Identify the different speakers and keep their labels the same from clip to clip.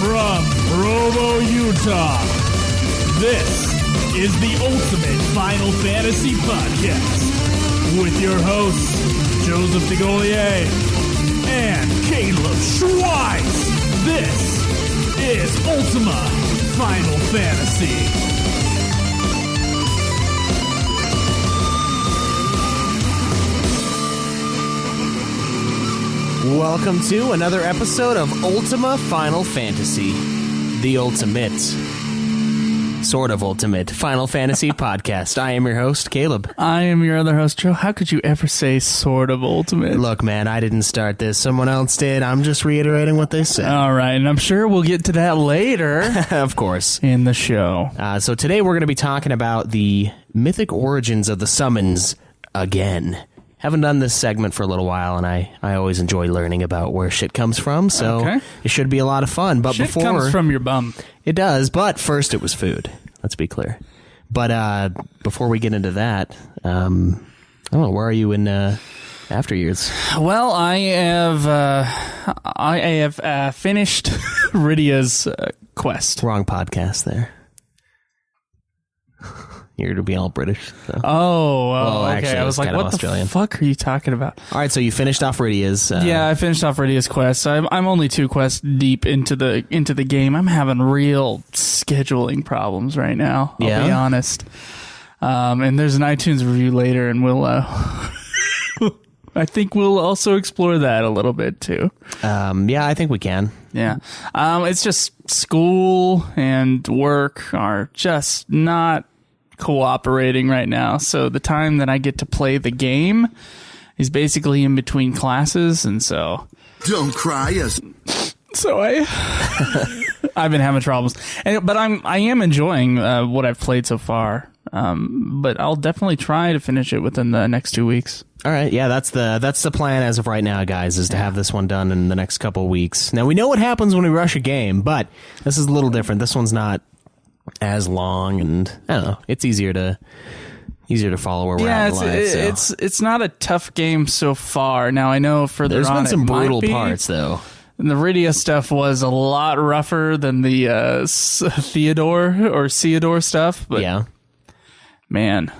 Speaker 1: From Provo, Utah, this is the Ultimate Final Fantasy Podcast with your hosts, Joseph DeGolier and Caleb Schweiss. This is Ultima Final Fantasy.
Speaker 2: Welcome to another episode of Ultima Final Fantasy, the ultimate, sort of ultimate Final Fantasy podcast. I am your host, Caleb.
Speaker 3: I am your other host, Joe. How could you ever say sort of ultimate?
Speaker 2: Look, man, I didn't start this. Someone else did. I'm just reiterating what they said.
Speaker 3: All right, and I'm sure we'll get to that later.
Speaker 2: Of course.
Speaker 3: In the show.
Speaker 2: So today we're going to be talking about the Mythic Origins of the Summons again. Haven't done this segment for a little while, and I always enjoy learning about where shit comes from, so It should be a lot of fun. But
Speaker 3: shit comes from your bum.
Speaker 2: It does, but first it was food. Let's be clear. But before we get into that, I don't know, where are you in After Years?
Speaker 3: Well, I have finished Rydia's quest.
Speaker 2: Wrong podcast there. You're to be all British. So.
Speaker 3: Oh, okay.
Speaker 2: Actually,
Speaker 3: I was like, what
Speaker 2: Australian.
Speaker 3: the fuck are you talking about?
Speaker 2: All right, so you finished off Rydia's.
Speaker 3: Yeah, I finished off Rydia's quest. I'm only 2 quests deep into the game. I'm having real scheduling problems right now. I'll be honest. And there's an iTunes review later, and we'll. I think we'll also explore that a little bit too.
Speaker 2: Yeah, I think we can.
Speaker 3: Yeah. It's just school and work are just not cooperating right now, so the time that I get to play the game is basically in between classes, and so
Speaker 4: don't cry.
Speaker 3: So I've been having troubles, but I am enjoying what I've played so far. But I'll definitely try to finish it within the next 2 weeks.
Speaker 2: All right, yeah, that's the plan as of right now, guys, is to have this one done in the next couple of weeks. Now we know what happens when we rush a game, but this is a little different. This one's not as long, and I don't know, it's easier to follow where we're at in life.
Speaker 3: It's not a tough game so far. Now I know further on
Speaker 2: there's been some brutal parts though.
Speaker 3: And the Rydia stuff was a lot rougher than the Theodore stuff, but
Speaker 2: yeah,
Speaker 3: man,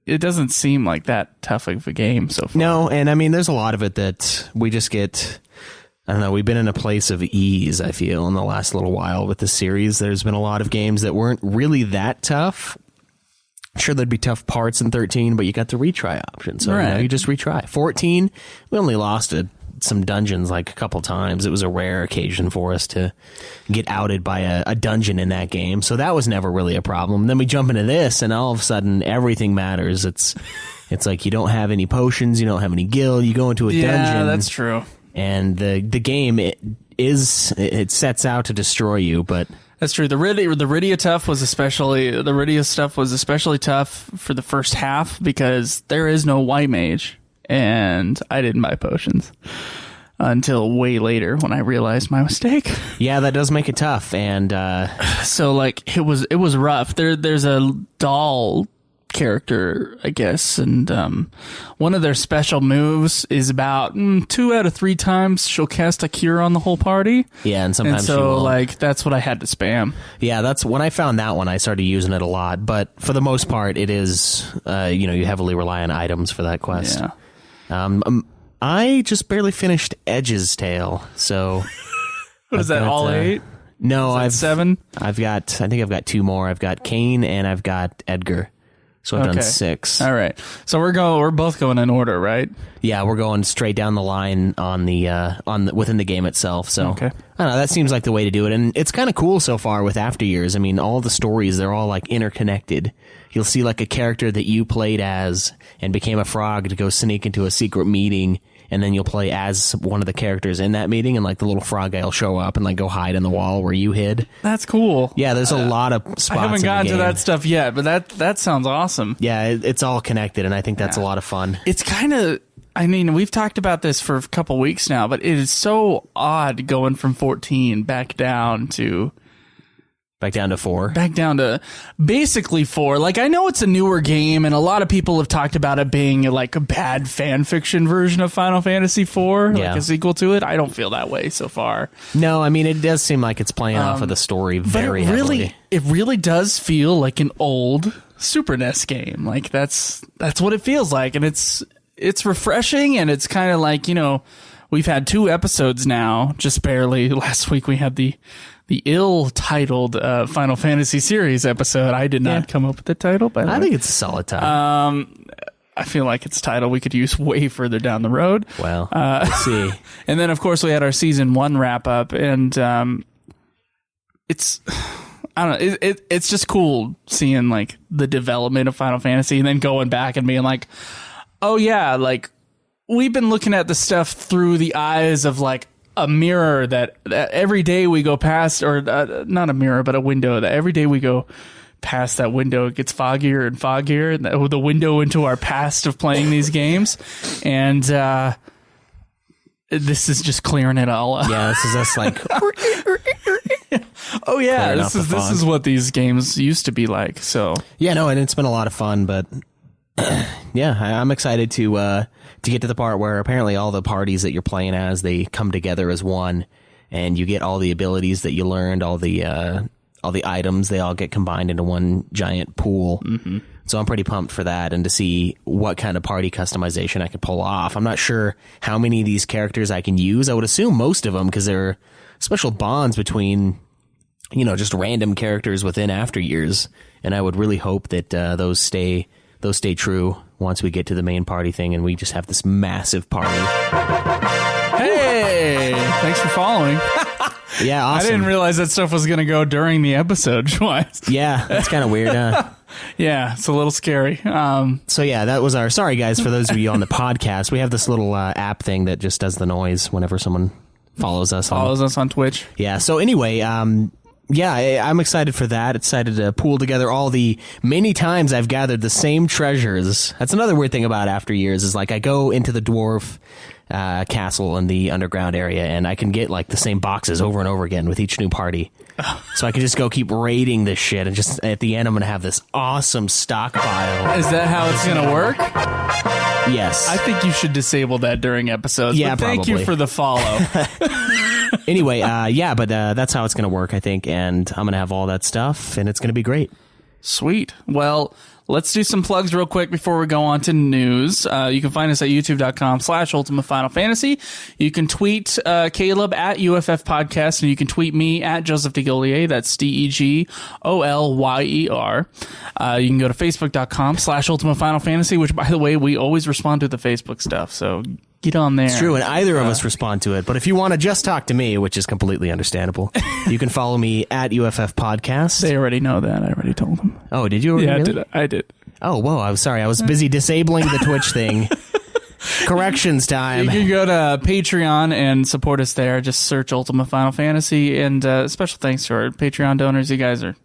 Speaker 3: it doesn't seem like that tough of a game so far.
Speaker 2: No, and I mean, there's a lot of it that we just get. I don't know, we've been in a place of ease, I feel, in the last little while with the series. There's been a lot of games that weren't really that tough. Sure, there'd be tough parts in 13, but you got the retry option. So you just retry. 14, we only lost some dungeons like a couple times. It was a rare occasion for us to get outed by a dungeon in that game. So that was never really a problem. Then we jump into this, and all of a sudden, everything matters. It's like you don't have any potions, you don't have any gil, you go into a dungeon.
Speaker 3: Yeah, that's true.
Speaker 2: And the game it sets out to destroy you, but
Speaker 3: that's true. The Rydia stuff was especially tough for the first half because there is no white mage, and I didn't buy potions until way later when I realized my mistake.
Speaker 2: Yeah, that does make it tough, and
Speaker 3: so like it was rough. There's a doll character, I guess, and one of their special moves is about 2 out of 3 times she'll cast a cure on the whole party.
Speaker 2: Yeah, and sometimes she won't.
Speaker 3: Like that's what I had to spam.
Speaker 2: Yeah, that's when I found that one. I started using it a lot, but for the most part, it is you heavily rely on items for that quest.
Speaker 3: Yeah.
Speaker 2: I just barely finished Edge's Tale, so
Speaker 3: what is that? All 8?
Speaker 2: No,
Speaker 3: I've 7.
Speaker 2: I think I've got 2 more. I've got Cain and I've got Edgar. So I've done 6.
Speaker 3: All right. So we're both going in order, right?
Speaker 2: Yeah, we're going straight down the line on the within the game itself. So
Speaker 3: okay.
Speaker 2: I don't know, that seems like the way to do it, and it's kind of cool so far with After Years. I mean, all the stories, they're all like interconnected. You'll see like a character that you played as and became a frog to go sneak into a secret meeting, and then you'll play as one of the characters in that meeting, and like the little frog guy will show up and like go hide in the wall where you hid.
Speaker 3: That's cool.
Speaker 2: Yeah, there's a lot of spots.
Speaker 3: I haven't gotten to that stuff yet, but that sounds awesome.
Speaker 2: Yeah, it's all connected, and I think that's a lot of fun.
Speaker 3: It's kind of, I mean, we've talked about this for a couple weeks now, but it is so odd going from 14 back down to
Speaker 2: Back down to 4.
Speaker 3: Back down to basically 4. Like, I know it's a newer game, and a lot of people have talked about it being like a bad fan fiction version of Final Fantasy IV, like a sequel to it. I don't feel that way so far.
Speaker 2: No, I mean, it does seem like it's playing off of the story very heavily.
Speaker 3: It really does feel like an old Super NES game. Like, that's what it feels like, and it's refreshing, and it's kind of like, you know, we've had 2 episodes now, just barely. Last week we had the ill-titled Final Fantasy series episode. I did not come up with the title, but
Speaker 2: I think it's a solid title.
Speaker 3: I feel like it's a title we could use way further down the road.
Speaker 2: Well, let's see.
Speaker 3: And then, of course, we had our season 1 wrap-up, and it's... I don't know. It's just cool seeing, like, the development of Final Fantasy, and then going back and being like, oh, yeah, like, we've been looking at the stuff through the eyes of, like, a mirror that every day we go past, or not a mirror, but a window, that every day we go past that window, it gets foggier and foggier, and the window into our past of playing these games. And this is just clearing it all up.
Speaker 2: Yeah, this is us like...
Speaker 3: Oh yeah, this is what these games used to be like. So
Speaker 2: yeah, no, and it's been a lot of fun, but yeah, I'm excited to get to the part where apparently all the parties that you're playing as, they come together as one, and you get all the abilities that you learned, all the items, they all get combined into one giant pool. Mm-hmm. So I'm pretty pumped for that, and to see what kind of party customization I can pull off. I'm not sure how many of these characters I can use. I would assume most of them, because there are special bonds between, you know, just random characters within After Years, and I would really hope that those stay true once we get to the main party thing, and we just have this massive party.
Speaker 3: Hey, thanks for following.
Speaker 2: Yeah, awesome.
Speaker 3: I didn't realize that stuff was going to go during the episode twice.
Speaker 2: Yeah, that's kind of weird, huh?
Speaker 3: Yeah, it's a little scary.
Speaker 2: So yeah, that was our... Sorry, guys, for those of you on the podcast. We have this little app thing that just does the noise whenever someone follows us on
Speaker 3: Twitch.
Speaker 2: Yeah, so anyway... yeah, I'm excited for that. Excited to pool together all the many times I've gathered the same treasures. That's another weird thing about After Years, is like I go into the dwarf castle in the underground area, and I can get like the same boxes over and over again with each new party. So I can just go keep raiding this shit, and just at the end I'm going to have this awesome stockpile.
Speaker 3: Is that how it's going to work?
Speaker 2: Yes.
Speaker 3: I think you should disable that during episodes.
Speaker 2: Yeah,
Speaker 3: but thank
Speaker 2: probably.
Speaker 3: you for the follow.
Speaker 2: Anyway, yeah, but that's how it's going to work, I think, and I'm going to have all that stuff, and it's going to be great.
Speaker 3: Sweet. Well, let's do some plugs real quick before we go on to news. You can find us at youtube.com/Ultimate Final Fantasy. You can tweet Caleb at UFF Podcast, and you can tweet me at Joseph DeGolier. That's DeGolyer. You can go to facebook.com/Ultimate Final Fantasy, which, by the way, we always respond to the Facebook stuff, so get on there.
Speaker 2: It's true, and either of us respond to it. But if you want to just talk to me, which is completely understandable, you can follow me at UFF Podcast.
Speaker 3: They already know that. I already told them.
Speaker 2: Oh, did you already?
Speaker 3: Yeah,
Speaker 2: really?
Speaker 3: I did.
Speaker 2: Oh, whoa, I'm sorry. I was busy disabling the Twitch thing. Corrections time.
Speaker 3: You can go to Patreon and support us there. Just search Ultimate Final Fantasy. And special thanks to our Patreon donors. You guys are...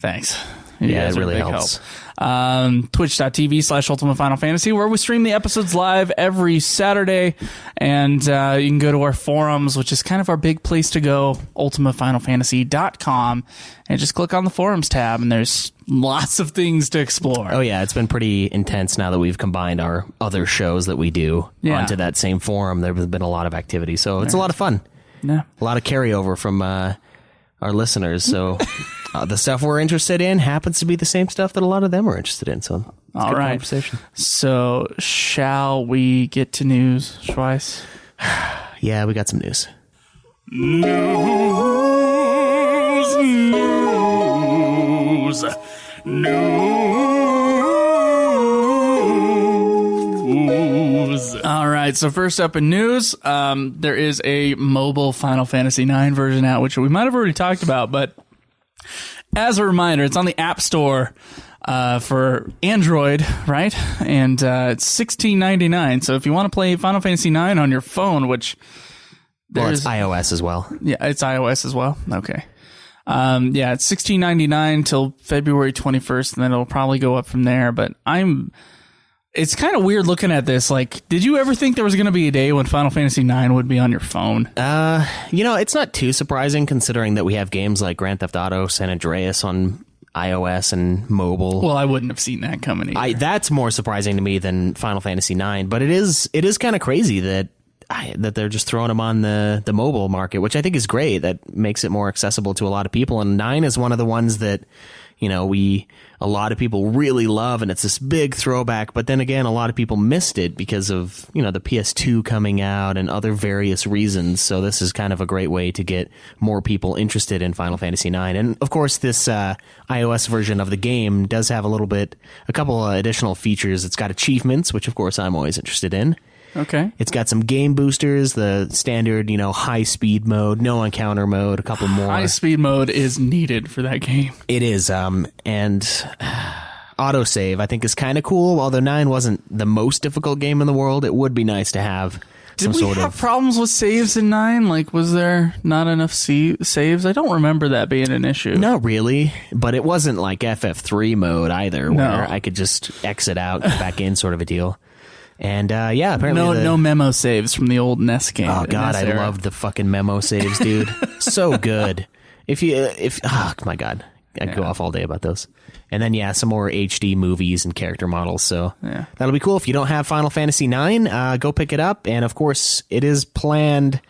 Speaker 3: Thanks.
Speaker 2: Yeah, it really helps.
Speaker 3: Twitch.tv/Ultimate Final Fantasy, where we stream the episodes live every Saturday. And you can go to our forums, which is kind of our big place to go, ultimatefinalfantasy.com, and just click on the forums tab, and there's lots of things to explore.
Speaker 2: Oh, yeah, it's been pretty intense now that we've combined our other shows that we do onto that same forum. There's been a lot of activity, so it's a lot of fun.
Speaker 3: Yeah.
Speaker 2: A lot of carryover from our listeners, so... the stuff we're interested in happens to be the same stuff that a lot of them are interested in. So,
Speaker 3: all right. Conversation. So, shall we get to news, Schweiss?
Speaker 2: Yeah, we got some news. News. All right. So first up in news, there is a mobile Final Fantasy IX version out, which we might have already talked about, but as a reminder, it's on the App Store for Android, right? And it's $16.99. So if you want to play Final Fantasy IX on your phone, which it's iOS as well.
Speaker 3: Yeah, it's iOS as well. Okay. Yeah, it's $16.99 till February 21st, and then it'll probably go up from there. But I'm It's kind of weird looking at this. Like, did you ever think there was going to be a day when Final Fantasy IX would be on your phone?
Speaker 2: It's not too surprising considering that we have games like Grand Theft Auto, San Andreas on iOS and mobile.
Speaker 3: Well, I wouldn't have seen that coming either.
Speaker 2: That's more surprising to me than Final Fantasy IX, but it is kind of crazy that they're just throwing them on the mobile market, which I think is great. That makes it more accessible to a lot of people. And 9 is one of the ones that, a lot of people really love, and it's this big throwback. But then again, a lot of people missed it because of, the PS2 coming out and other various reasons. So this is kind of a great way to get more people interested in Final Fantasy IX. And of course, this iOS version of the game does have a couple additional features. It's got achievements, which of course I'm always interested in.
Speaker 3: Okay.
Speaker 2: It's got some game boosters, the standard, high speed mode, no encounter mode, a couple more.
Speaker 3: High speed mode is needed for that game.
Speaker 2: It is, and autosave I think is kind of cool. Although 9 wasn't the most difficult game in the world, it would be nice to have some
Speaker 3: Did we have problems with saves in 9? Like, was there not enough saves? I don't remember that being an issue.
Speaker 2: Not really, but it wasn't like FF3 mode either, where I could just exit out, get back in, sort of a deal. And apparently
Speaker 3: no memo saves from the old NES game.
Speaker 2: Oh god, I loved the fucking memo saves, dude. So good. Oh my god, I'd go off all day about those. And then some more HD movies and character models. So that'll be cool. If you don't have Final Fantasy IX, go pick it up. And of course, it is planned.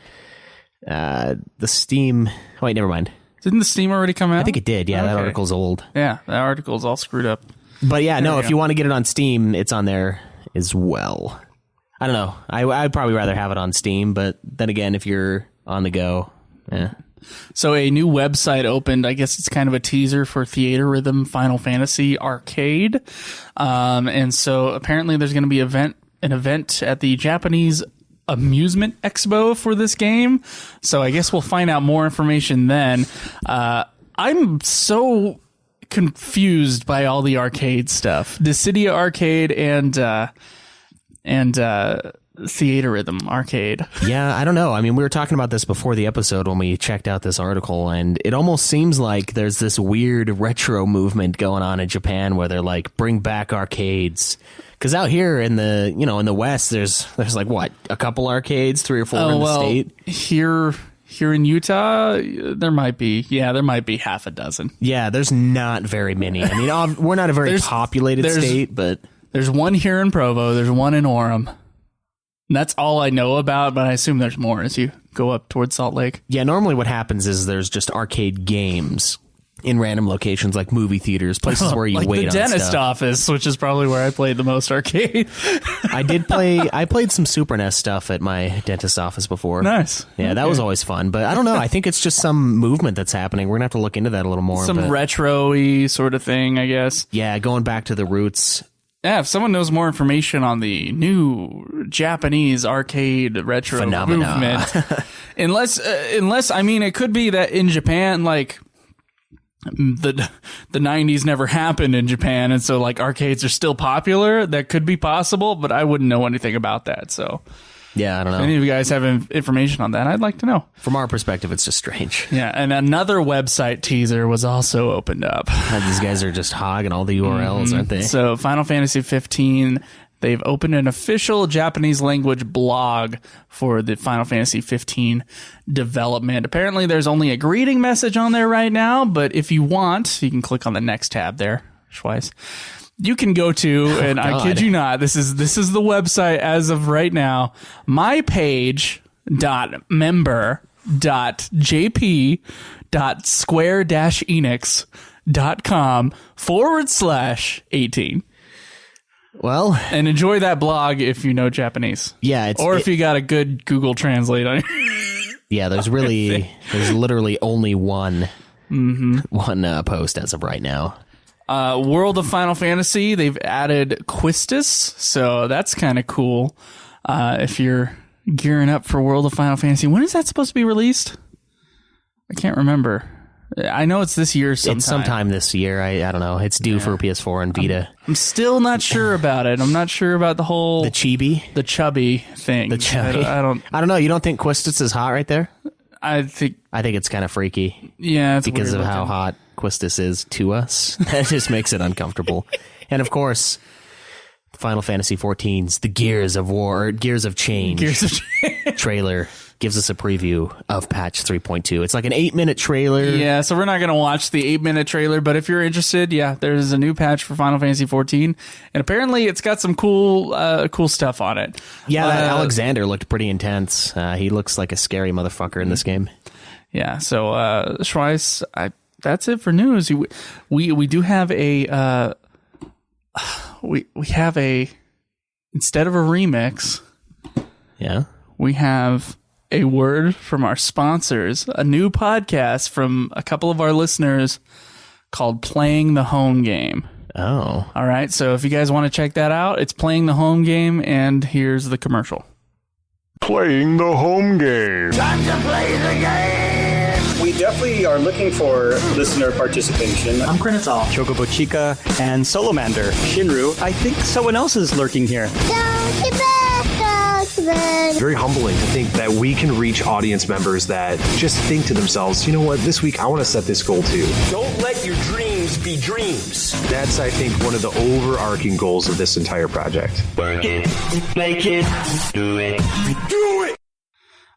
Speaker 2: The Steam. Oh, wait, never mind.
Speaker 3: Didn't the Steam already come out?
Speaker 2: I think it did. Yeah, okay. That article's old.
Speaker 3: Yeah, that article's all screwed up.
Speaker 2: But if you want to get it on Steam, it's on there as well. I don't know. I'd probably rather have it on Steam, but then again, if you're on the go,
Speaker 3: So a new website opened. I guess it's kind of a teaser for Theater Rhythm Final Fantasy Arcade. And so apparently there's going to be an event at the Japanese Amusement Expo for this game. So I guess we'll find out more information then. I'm so confused by all the arcade stuff. Dissidia Arcade and Theater Rhythm Arcade.
Speaker 2: Yeah, I don't know. I mean, we were talking about this before the episode when we checked out this article, and it almost seems like there's this weird retro movement going on in Japan where they're like, bring back arcades. Because out here in the in the West, there's like what, a couple arcades, 3 or 4 in the state.
Speaker 3: Here in Utah, there might be half a dozen.
Speaker 2: Yeah, there's not very many. I mean, we're not a very populated state, but
Speaker 3: there's one here in Provo. There's one in Orem. And that's all I know about, but I assume there's more as you go up towards Salt Lake.
Speaker 2: Yeah, normally what happens is there's just arcade games in random locations like movie theaters, places where you wait on stuff.
Speaker 3: Like the dentist office, which is probably where I played the most arcade.
Speaker 2: I played some Super NES stuff at my dentist office before.
Speaker 3: Nice.
Speaker 2: Yeah, that was always fun. But I don't know. I think it's just some movement that's happening. We're going to have to look into that a little more.
Speaker 3: Some retro-y sort of thing, I guess.
Speaker 2: Yeah, going back to the roots.
Speaker 3: Yeah, if someone knows more information on the new Japanese arcade retro movement, unless I mean, it could be that in Japan, like the 90s never happened in Japan, and so like arcades are still popular. That could be possible, but I wouldn't know anything about that. So
Speaker 2: yeah, I don't know.
Speaker 3: If any of you guys have information on that, I'd like to know.
Speaker 2: From our perspective, it's just strange.
Speaker 3: Yeah, and another website teaser was also opened up.
Speaker 2: These guys are just hogging all the URLs, aren't they?
Speaker 3: So Final Fantasy 15, they've opened an official Japanese language blog for the Final Fantasy 15 development. Apparently, there's only a greeting message on there right now, but if you want, you can click on the next tab there, Schweiss. You can go to, and I kid you not, this is the website as of right now, mypage.member.jp.square-enix.com/18.
Speaker 2: Well,
Speaker 3: and enjoy that blog if you know Japanese.
Speaker 2: Yeah,
Speaker 3: if you got a good Google Translate on
Speaker 2: Yeah, there's literally only one post as of right now.
Speaker 3: World of Final Fantasy, they've added Quistis, so that's kind of cool. If you're gearing up for World of Final Fantasy, when is that supposed to be released? I can't remember. I know it's this year sometime.
Speaker 2: It's sometime this year. I don't know. It's due for PS4 and Vita.
Speaker 3: I'm still not sure about it. I'm not sure about the whole...
Speaker 2: The chubby
Speaker 3: thing.
Speaker 2: The chubby. I don't know. You don't think Quistis is hot right there?
Speaker 3: I think
Speaker 2: it's kind of freaky.
Speaker 3: Yeah, it's
Speaker 2: because of how hot Quistis is to us. That just makes it uncomfortable. And of course, Final Fantasy XIV's The Gears of War, or Gears of Change trailer gives us a preview of patch 3.2. It's like an 8-minute trailer.
Speaker 3: Yeah, so we're not going to watch the 8-minute trailer, but if you're interested, yeah, there's a new patch for Final Fantasy XIV, and apparently it's got some cool stuff on it.
Speaker 2: Yeah, that Alexander looked pretty intense. He looks like a scary motherfucker in this game. Yeah,
Speaker 3: so Schweiss, that's it for news. We do have a we have a, instead of a remix, we have a word from our sponsors, a new podcast from a couple of our listeners called Playing the Home Game.
Speaker 2: Oh.
Speaker 3: All right, so if you guys want to check that out, it's Playing the Home Game, and here's the commercial.
Speaker 4: Playing the Home Game.
Speaker 5: Time to play the game! We definitely are looking for listener participation.
Speaker 6: I'm Krenitol, Chocobo Chica, and Solomander.
Speaker 5: Shinru.
Speaker 6: I think someone else is lurking here.
Speaker 4: Very humbling to think that we can reach audience members that just think to themselves, you know what, this week I want to set this goal too.
Speaker 7: Don't let your dreams be dreams.
Speaker 4: That's, I think, one of the overarching goals of this entire project.
Speaker 7: Work it, make it, do it, do it.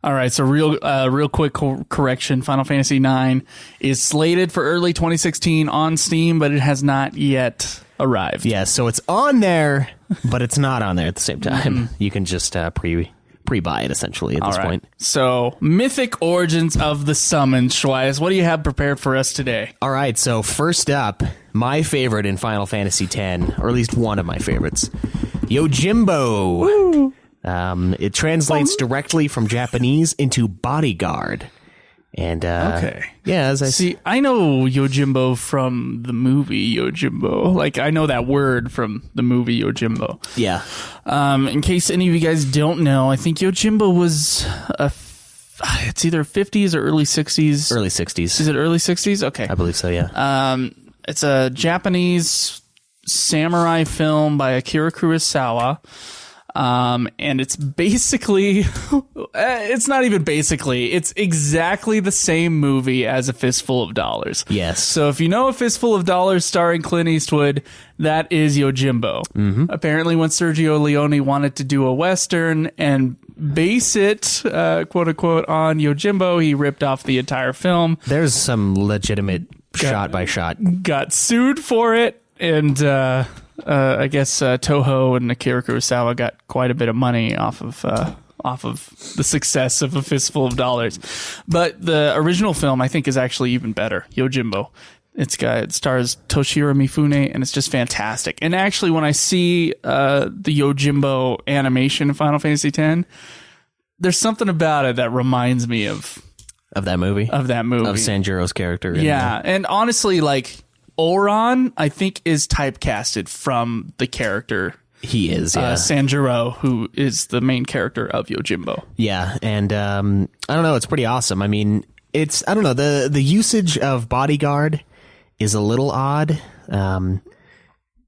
Speaker 3: All right, so real quick correction. Final Fantasy IX is slated for early 2016 on Steam, but it has not yet arrived.
Speaker 2: Yeah, so it's on there, but it's not on there at the same time. You can just pre-buy it, essentially, at this point.
Speaker 3: So, Mythic Origins of the Summons, Schweiss. What do you have prepared for us today?
Speaker 2: All right, so first up, my favorite in Final Fantasy X, or at least one of my favorites, Yojimbo.
Speaker 3: Woo!
Speaker 2: It translates directly from Japanese into bodyguard. And,
Speaker 3: okay.
Speaker 2: Yeah, as I
Speaker 3: see, I know Yojimbo from the movie Yojimbo. Like, I know that word from the movie Yojimbo.
Speaker 2: Yeah.
Speaker 3: In case any of you guys don't know, I think Yojimbo was it's either 50s or early 60s.
Speaker 2: Early 60s.
Speaker 3: Is it early 60s? Okay.
Speaker 2: I believe so, yeah.
Speaker 3: It's a Japanese samurai film by Akira Kurosawa. And it's basically, it's not even basically, it's exactly the same movie as A Fistful of Dollars.
Speaker 2: Yes.
Speaker 3: So if you know A Fistful of Dollars starring Clint Eastwood, that is Yojimbo. Mm-hmm. Apparently when Sergio Leone wanted to do a Western and base it, quote unquote, on Yojimbo, he ripped off the entire film.
Speaker 2: There's some legitimate shot by shot.
Speaker 3: Got sued for it, and, I guess Toho and Akira Kurosawa got quite a bit of money off of the success of A Fistful of Dollars. But the original film, I think, is actually even better. Yojimbo. It stars Toshiro Mifune, and it's just fantastic. And actually, when I see the Yojimbo animation in Final Fantasy X, there's something about it that reminds me of
Speaker 2: that movie.
Speaker 3: Of
Speaker 2: Sanjuro's character.
Speaker 3: Yeah, and honestly, like, Oran, I think, is typecasted from the character.
Speaker 2: He is, yeah.
Speaker 3: Sanjuro, who is the main character of Yojimbo.
Speaker 2: Yeah, and I don't know, it's pretty awesome. I mean, I don't know, the usage of Bodyguard is a little odd, but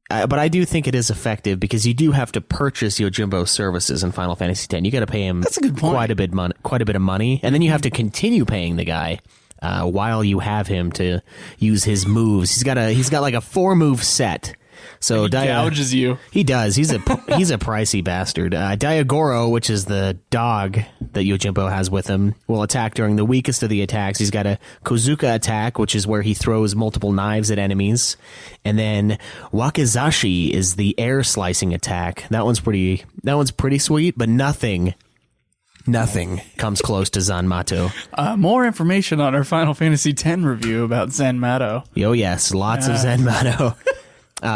Speaker 2: I do think it is effective because you do have to purchase Yojimbo's services in Final Fantasy X. You got to pay him
Speaker 3: That's a good point.
Speaker 2: quite a bit of money, and then you have to continue paying the guy. While you have him to use his moves. He's got like a 4-move set. So
Speaker 3: he gouges you.
Speaker 2: He does. He's a pricey bastard. Diagoro, which is the dog that Yojimbo has with him, will attack during the weakest of the attacks. He's got a Kozuka attack, which is where he throws multiple knives at enemies. And then Wakizashi is the air slicing attack. That one's pretty sweet, but nothing comes close to Zanmato.
Speaker 3: More information on our Final Fantasy X review about Zanmato.
Speaker 2: Oh, yes. Lots of Zanmato.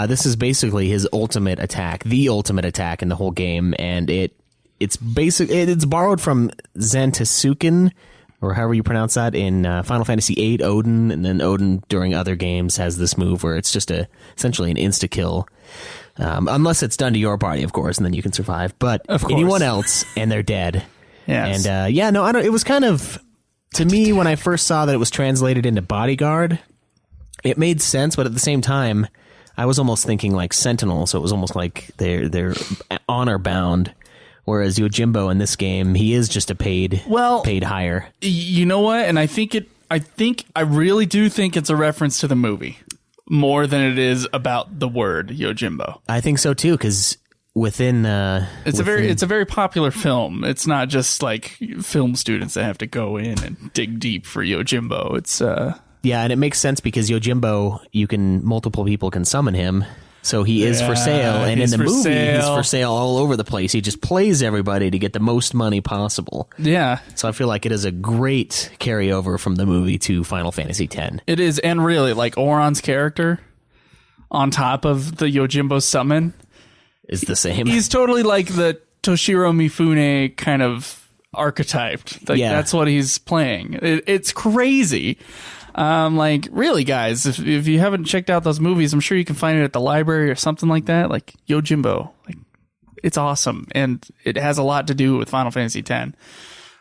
Speaker 2: This is basically his ultimate attack, the ultimate attack in the whole game. And it's borrowed from Zantetsuken, or however you pronounce that, in Final Fantasy VIII, Odin. And then Odin, during other games, has this move where it's just essentially an insta-kill. Unless it's done to your party, of course, and then you can survive. But anyone else, and they're dead.
Speaker 3: Yes.
Speaker 2: And it was kind of, to me, when I first saw that it was translated into Bodyguard, it made sense, but at the same time, I was almost thinking like Sentinel, so it was almost like they're honor bound. Whereas Yojimbo in this game, he is just a paid hire.
Speaker 3: You know what? And I really do think it's a reference to the movie more than it is about the word Yojimbo.
Speaker 2: I think so too, because within
Speaker 3: it's a very popular film. It's not just like film students that have to go in and dig deep for Yojimbo. It's
Speaker 2: yeah, and it makes sense because Yojimbo, multiple people can summon him. So he is for sale, and in the movie, he's for sale all over the place. He just plays everybody to get the most money possible.
Speaker 3: Yeah.
Speaker 2: So I feel like it is a great carryover from the movie to Final Fantasy X.
Speaker 3: It is, and really, like, Oron's character on top of the Yojimbo summon
Speaker 2: is the same.
Speaker 3: He's totally like the Toshiro Mifune kind of archetyped. Like, that's what he's playing. It's crazy. Like, really, guys, if you haven't checked out those movies, I'm sure you can find it at the library or something like that. Like, Yojimbo, like, it's awesome, and it has a lot to do with Final Fantasy X,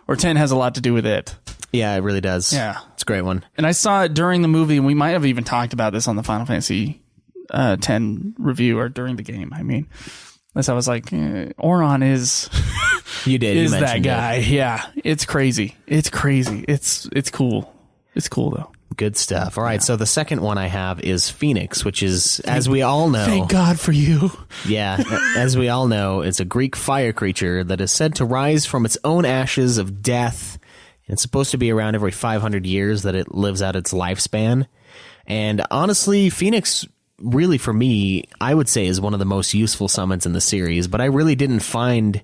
Speaker 3: or 10 has a lot to do with it.
Speaker 2: Yeah, it really does.
Speaker 3: Yeah,
Speaker 2: it's a great one.
Speaker 3: And I saw it during the movie, and we might have even talked about this on the Final Fantasy X review, or during the game. I mean, as I was like, Oron is
Speaker 2: you
Speaker 3: that guy? It. Yeah, it's crazy. It's crazy. It's cool. It's cool though.
Speaker 2: Good stuff. All right, so the second one I have is Phoenix, which is, as we all know...
Speaker 3: Thank God for you.
Speaker 2: Yeah, as we all know, it's a Greek fire creature that is said to rise from its own ashes of death. It's supposed to be around every 500 years that it lives out its lifespan. And honestly, Phoenix, really for me, I would say is one of the most useful summons in the series, but I really didn't find...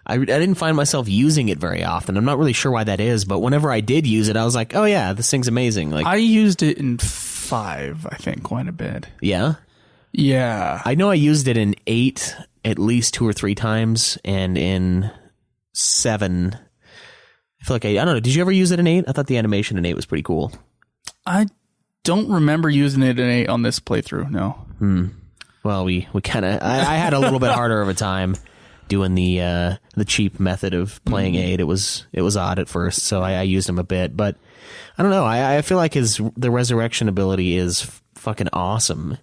Speaker 2: I didn't find myself using it very often. I'm not really sure why that is, but whenever I did use it, I was like, oh yeah, this thing's amazing. Like,
Speaker 3: I used it in 5, I think, quite a bit.
Speaker 2: Yeah?
Speaker 3: Yeah.
Speaker 2: I know I used it in 8 at least 2 or 3 times, and in 7, I feel like I don't know, did you ever use it in 8? I thought the animation in 8 was pretty cool.
Speaker 3: I don't remember using it in 8 on this playthrough, no.
Speaker 2: Well, we kind of, I had a little bit harder of a time doing the cheap method of playing 8. It was odd at first, so I used him a bit, but I don't know. I feel like the resurrection ability is fucking awesome,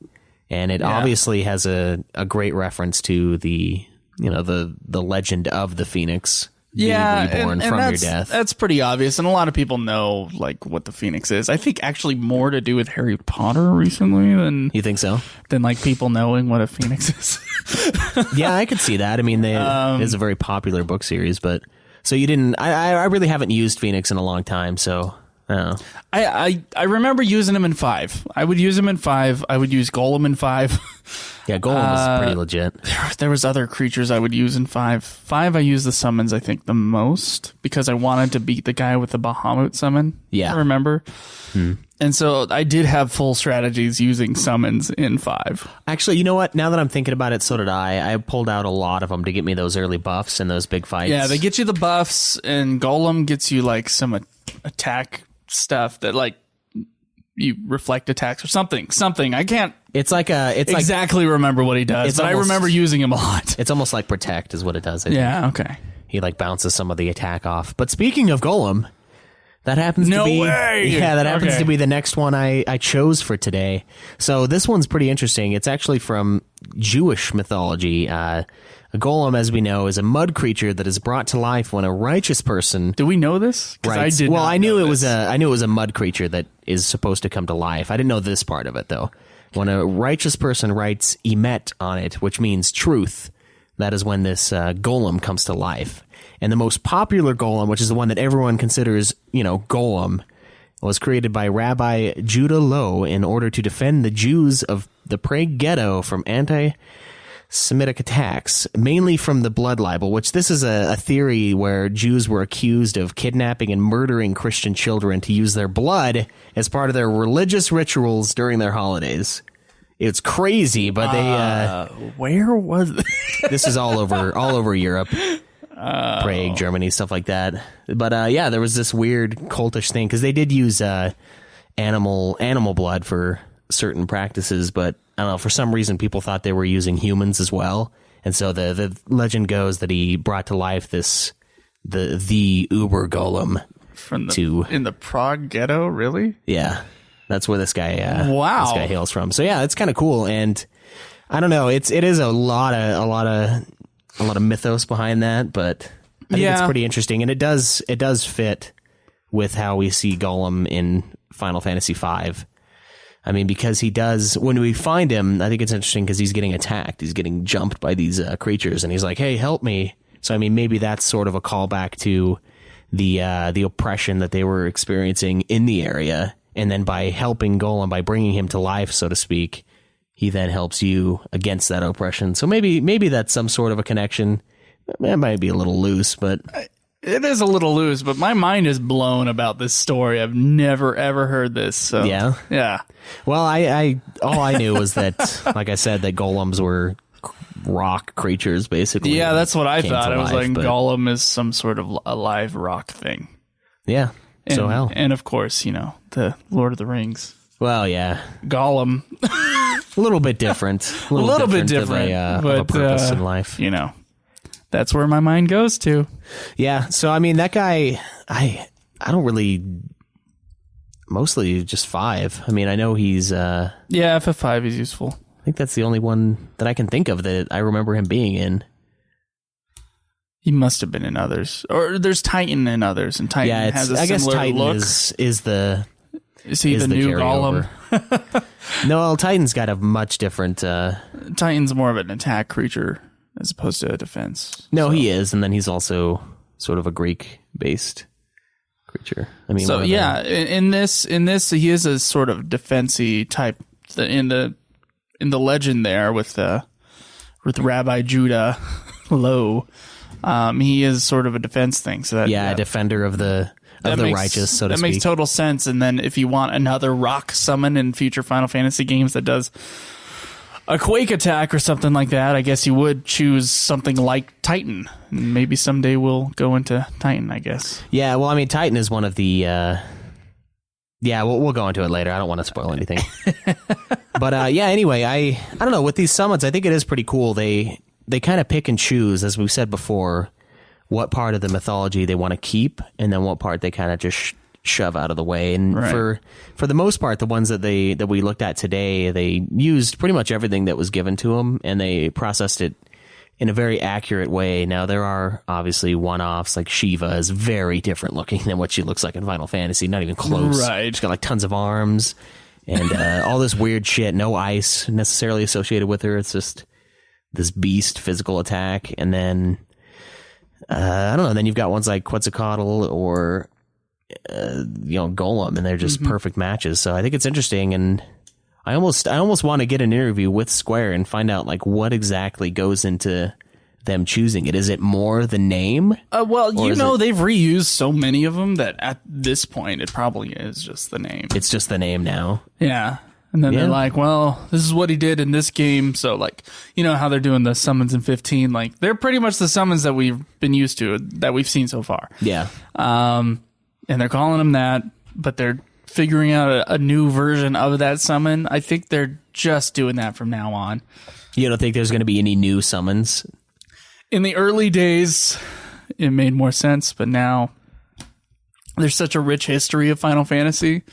Speaker 2: and it obviously has a great reference to the legend of the Phoenix. Being reborn from your death.
Speaker 3: That's pretty obvious, and a lot of people know like what the Phoenix is. I think actually more to do with Harry Potter recently than
Speaker 2: you think so.
Speaker 3: Than like people knowing what a Phoenix is.
Speaker 2: Yeah, I could see that. I mean, it is a very popular book series, but so you didn't. I really haven't used Phoenix in a long time, so.
Speaker 3: I remember using him in 5. I would use him in 5. I would use Golem in 5.
Speaker 2: Yeah, Golem was pretty legit.
Speaker 3: There was other creatures I would use in 5. 5, I used the summons, I think, the most because I wanted to beat the guy with the Bahamut summon.
Speaker 2: Yeah.
Speaker 3: I remember. And so I did have full strategies using summons in 5.
Speaker 2: Actually, you know what? Now that I'm thinking about it, so did I. I pulled out a lot of them to get me those early buffs and those big fights.
Speaker 3: Yeah, they get you the buffs, and Golem gets you like some attack stuff that like you reflect attacks or something. I can't exactly remember what he does, but I remember using him a lot.
Speaker 2: It's almost like Protect is what it does. I think.
Speaker 3: Yeah, okay.
Speaker 2: He like bounces some of the attack off. But speaking of Golem, that happens to be to be the next one I chose for today. So this one's pretty interesting. It's actually from Jewish mythology. A golem, as we know, is a mud creature that is brought to life when a righteous person.
Speaker 3: Do we know this?
Speaker 2: Right. Well, I knew it was a mud creature that is supposed to come to life. I didn't know this part of it though. When a righteous person writes emet on it, which means truth, that is when this golem comes to life. And the most popular golem, which is the one that everyone considers, golem, was created by Rabbi Judah Low in order to defend the Jews of the Prague ghetto from anti-Semitic attacks, mainly from the blood libel, which this is a theory where Jews were accused of kidnapping and murdering Christian children to use their blood as part of their religious rituals during their holidays. It's crazy, but they...
Speaker 3: where was
Speaker 2: this is all over Europe. Prague, Germany, stuff like that. But there was this weird cultish thing because they did use animal blood for certain practices, but I don't know, for some reason people thought they were using humans as well, and so the legend goes that he brought to life the Uber Golem
Speaker 3: in the Prague ghetto. Really?
Speaker 2: Yeah, that's where this guy
Speaker 3: this
Speaker 2: guy hails from. So yeah, it's kind of cool, and I don't know, it is a lot of mythos behind that, but I think it's pretty interesting, and it does fit with how we see Golem in Final Fantasy V. I mean, because he does, when we find him, I think it's interesting because he's getting attacked. He's getting jumped by these creatures, and he's like, hey, help me. So, I mean, maybe that's sort of a callback to the oppression that they were experiencing in the area. And then by helping Golem, by bringing him to life, so to speak, he then helps you against that oppression. So maybe that's some sort of a connection. It might be a little loose, but...
Speaker 3: It is a little loose, but my mind is blown about this story. I've never, ever heard this. So.
Speaker 2: Yeah?
Speaker 3: Yeah.
Speaker 2: Well, all I knew was that, like I said, that golems were rock creatures, basically.
Speaker 3: Yeah, that's what I thought.
Speaker 2: I
Speaker 3: was like, Golem is some sort of a live rock thing.
Speaker 2: Yeah.
Speaker 3: And of course, the Lord of the Rings.
Speaker 2: Well, yeah.
Speaker 3: Golem.
Speaker 2: A little bit different.
Speaker 3: A little bit different.
Speaker 2: Of a purpose in life.
Speaker 3: That's where my mind goes to.
Speaker 2: Yeah. So, I mean, that guy, I don't really, mostly just 5. I mean, I know he's...
Speaker 3: yeah, FF5 is useful.
Speaker 2: I think that's the only one that I can think of that I remember him being in.
Speaker 3: He must have been in others. Or there's Titan in others, and Titan has a similar
Speaker 2: I guess Titan
Speaker 3: look.
Speaker 2: Is the...
Speaker 3: Is he the new Golem?
Speaker 2: No, Titan's got a much different...
Speaker 3: Titan's more of an attack creature as opposed to a defense.
Speaker 2: No, he is, and then he's also sort of a Greek-based creature. I mean,
Speaker 3: so yeah, in this, he is a sort of defensy type. In the legend there with Rabbi Judah Low, he is sort of a defense thing. So that,
Speaker 2: a defender of the righteous, so to speak.
Speaker 3: That makes total sense. And then if you want another rock summon in future Final Fantasy games that does a quake attack or something like that, I guess you would choose something like Titan. Maybe someday we'll go into Titan, I guess.
Speaker 2: Yeah, well, I mean, Titan is one of the... we'll go into it later. I don't want to spoil anything. But anyway, I don't know. With these summons, I think it is pretty cool. They kind of pick and choose, as we've said before, what part of the mythology they want to keep, and then what part they kind of just shove out of the way. And for the most part, the ones that we looked at today, they used pretty much everything that was given to them, and they processed it in a very accurate way. Now, there are obviously one-offs, like Shiva is very different looking than what she looks like in Final Fantasy, not even close.
Speaker 3: Right.
Speaker 2: She's got like tons of arms and all this weird shit, no ice necessarily associated with her. It's just this beast physical attack. And then, I don't know, then you've got ones like Quetzalcoatl or, Golem, and they're just perfect matches. So I think it's interesting, and I almost want to get an interview with Square and find out like what exactly goes into them choosing it. Is it more the name?
Speaker 3: Well, they've reused so many of them that at this point it probably is just the name.
Speaker 2: It's just the name now.
Speaker 3: Yeah. And then they're like, well, this is what he did in this game. So like, how they're doing the summons in 15, like they're pretty much the summons that we've been used to, that we've seen so far.
Speaker 2: Yeah.
Speaker 3: And they're calling them that, but they're figuring out a new version of that summon. I think they're just doing that from now on.
Speaker 2: You don't think there's going to be any new summons?
Speaker 3: In the early days, it made more sense, but now there's such a rich history of Final Fantasy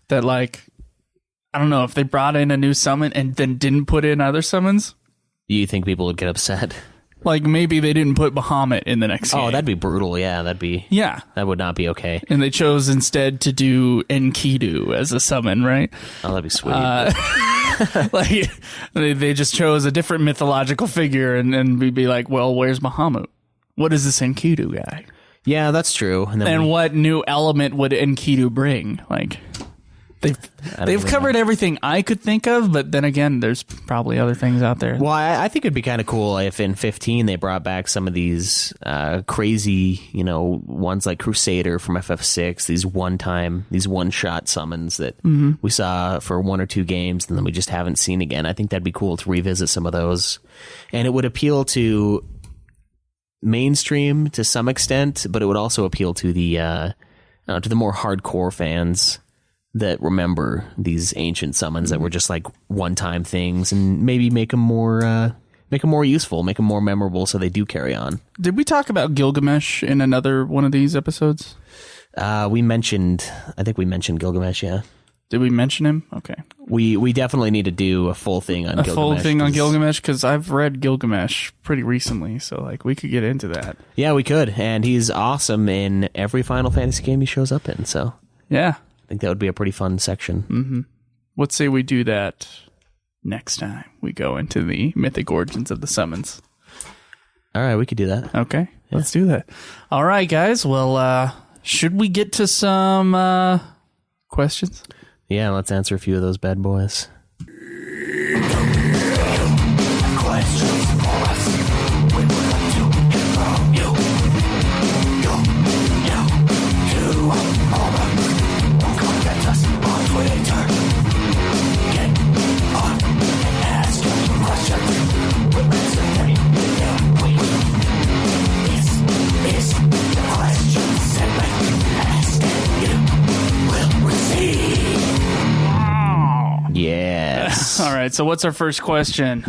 Speaker 3: that, like, I don't know, if they brought in a new summon and then didn't put in other summons.
Speaker 2: You think people would get upset?
Speaker 3: Like, maybe they didn't put Bahamut in the next game.
Speaker 2: Oh, that'd be brutal. Yeah, that would not be okay.
Speaker 3: And they chose instead to do Enkidu as a summon, right?
Speaker 2: Oh, that'd be sweet.
Speaker 3: Like, they just chose a different mythological figure, and we'd be like, well, where's Bahamut? What is this Enkidu guy?
Speaker 2: Yeah, that's true.
Speaker 3: And what new element would Enkidu bring? Like, they've covered everything I could think of, but then again, there's probably other things out there.
Speaker 2: Well, I think it'd be kind of cool if in 15 they brought back some of these crazy, ones like Crusader from FF6, these one-shot summons that we saw for 1 or 2 games and then we just haven't seen again. I think that'd be cool to revisit some of those. And it would appeal to mainstream to some extent, but it would also appeal to the more hardcore fans that remember these ancient summons that were just like one-time things, and maybe make them more useful, make them more memorable, so they do carry on.
Speaker 3: Did we talk about Gilgamesh in another one of these episodes?
Speaker 2: I think we mentioned Gilgamesh. Yeah.
Speaker 3: Did we mention him? Okay.
Speaker 2: We definitely need to do a full thing on Gilgamesh. A full thing on
Speaker 3: Gilgamesh, because I've read Gilgamesh pretty recently, so like we could get into that.
Speaker 2: Yeah, we could, and he's awesome in every Final Fantasy game he shows up in. So
Speaker 3: yeah.
Speaker 2: I think that would be a pretty fun section.
Speaker 3: Mm-hmm. What say we do that next time we go into the Mythic Origins of the summons?
Speaker 2: All right, we could do that.
Speaker 3: Okay, let's do that. All right, guys. Well, should we get to some questions?
Speaker 2: Yeah, let's answer a few of those bad boys.
Speaker 8: Questions for us. We would like to hear from you. To contact us on Twitter. Get on and ask your questions. We'll answer them in a week. This is the question segment. Ask and you will receive.
Speaker 2: Yes.
Speaker 3: All right. So, what's our first question?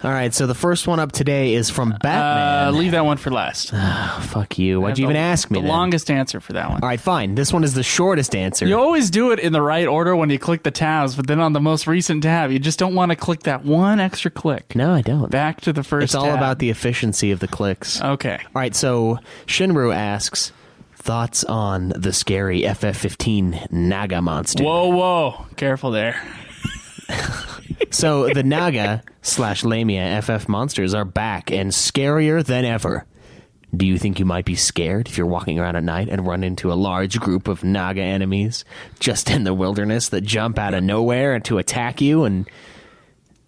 Speaker 2: All right, so the first one up today is from Batman.
Speaker 3: Leave that one for last.
Speaker 2: Fuck you. Why'd you even ask me
Speaker 3: The
Speaker 2: then?
Speaker 3: longest answer for that one.
Speaker 2: All right, fine. This one is the shortest answer.
Speaker 3: You always do it in the right order when you click the tabs, but then on the most recent tab, you just don't want to click that one extra click.
Speaker 2: No, I don't.
Speaker 3: Back to the first
Speaker 2: It's all
Speaker 3: tab.
Speaker 2: about the efficiency of the clicks.
Speaker 3: Okay.
Speaker 2: All right, so Shinru asks, thoughts on the scary FF15 Naga monster?
Speaker 3: Whoa. Careful there.
Speaker 2: So the Naga / Lamia FF monsters are back and scarier than ever. Do you think you might be scared if you're walking around at night and run into a large group of Naga enemies just in the wilderness that jump out of nowhere to attack you? And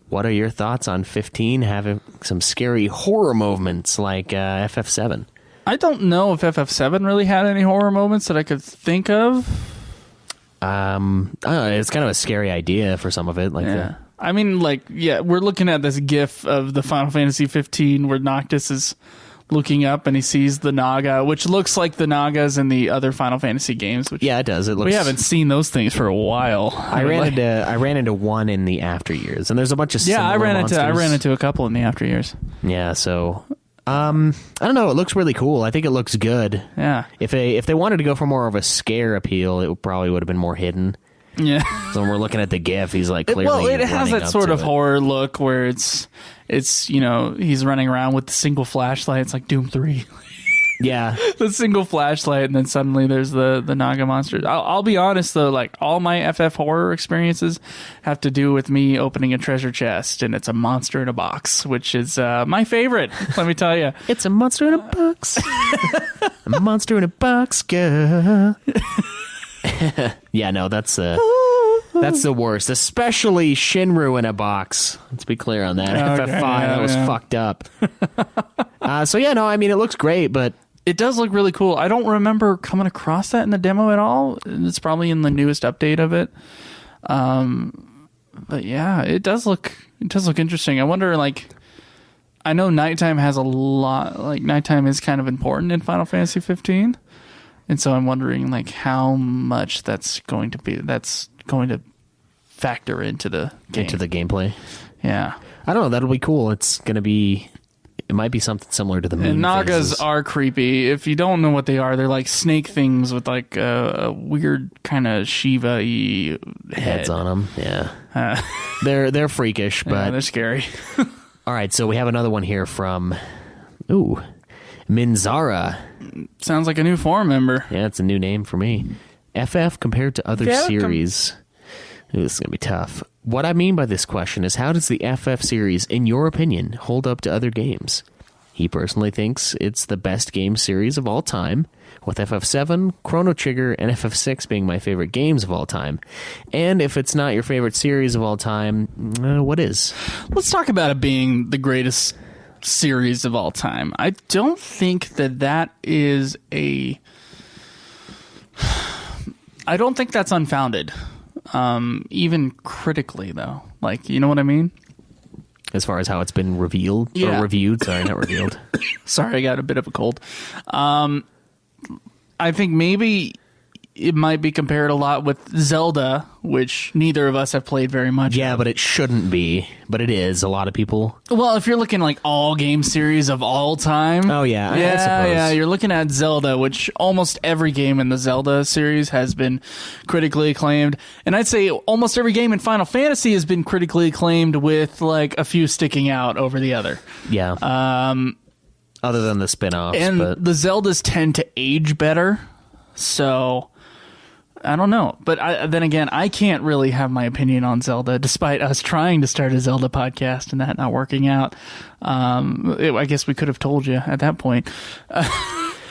Speaker 2: what are your thoughts on 15 having some scary horror moments like FF7?
Speaker 3: I don't know if FF7 really had any horror moments that I could think of.
Speaker 2: I don't know, it's kind of a scary idea for some of it.
Speaker 3: I mean, we're looking at this GIF of the Final Fantasy 15 where Noctis is looking up and he sees the Naga, which looks like the Nagas in the other Final Fantasy games. Which
Speaker 2: it does. It looks.
Speaker 3: We haven't seen those things for a while.
Speaker 2: I ran into one in the after years, and there's a bunch of
Speaker 3: I ran
Speaker 2: monsters.
Speaker 3: into a couple in the after years.
Speaker 2: Yeah, so I don't know. It looks really cool. I think it looks good.
Speaker 3: Yeah.
Speaker 2: If they wanted to go for more of a scare appeal, it probably would have been more hidden.
Speaker 3: Yeah.
Speaker 2: So when we're looking at the GIF, he's like clearly.
Speaker 3: It has that sort of horror look where it's he's running around with the single flashlight. It's like Doom 3.
Speaker 2: Yeah.
Speaker 3: The single flashlight, and then suddenly there's the Naga monster. I'll be honest though, like all my FF horror experiences have to do with me opening a treasure chest, and it's a monster in a box, which is my favorite. Let me tell you,
Speaker 2: it's a monster in a box. A monster in a box, girl. Yeah, no, that's the worst, especially Shinru in a box. Let's be clear on that.
Speaker 3: Okay,
Speaker 2: FF5, that was fucked up. It looks great, but
Speaker 3: it does look really cool. I don't remember coming across that in the demo at all. It's probably in the newest update of it. But yeah, it does look interesting. I wonder, I know nighttime has a lot. Nighttime is kind of important in Final Fantasy 15. And so I'm wondering, how much that's going to factor into the game.
Speaker 2: Into the gameplay.
Speaker 3: Yeah.
Speaker 2: I don't know. That'll be cool. It might be something similar to the moon
Speaker 3: And Nagas
Speaker 2: phases.
Speaker 3: are creepy. If you don't know what they are, they're like snake things with a weird kind of Shiva-y
Speaker 2: heads on them. Yeah. They're freakish, but
Speaker 3: they're scary.
Speaker 2: All right, so we have another one here from Minzara.
Speaker 3: Sounds like a new forum member.
Speaker 2: Yeah, it's a new name for me. FF compared to other series. This is going to be tough. What I mean by this question is, how does the FF series, in your opinion, hold up to other games? He personally thinks it's the best game series of all time, with FF7, Chrono Trigger, and FF6 being my favorite games of all time. And if it's not your favorite series of all time, what is?
Speaker 3: Let's talk about it being the greatest series of all time. I don't think that is I don't think that's unfounded. Even critically, though. You know what I mean?
Speaker 2: As far as how it's been revealed?
Speaker 3: Yeah.
Speaker 2: Or reviewed? Sorry, not revealed.
Speaker 3: Sorry, I got a bit of a cold. I think maybe it might be compared a lot with Zelda, which neither of us have played very much.
Speaker 2: Yeah, but it shouldn't be. But it is. A lot of people.
Speaker 3: Well, if you're looking all game series of all time.
Speaker 2: Oh, yeah. I suppose.
Speaker 3: Yeah. You're looking at Zelda, which almost every game in the Zelda series has been critically acclaimed. And I'd say almost every game in Final Fantasy has been critically acclaimed with a few sticking out over the other.
Speaker 2: Yeah. Other than the spin-offs.
Speaker 3: And
Speaker 2: but
Speaker 3: the Zeldas tend to age better. So I don't know. But then again, I can't really have my opinion on Zelda, despite us trying to start a Zelda podcast and that not working out. I guess we could have told you at that point.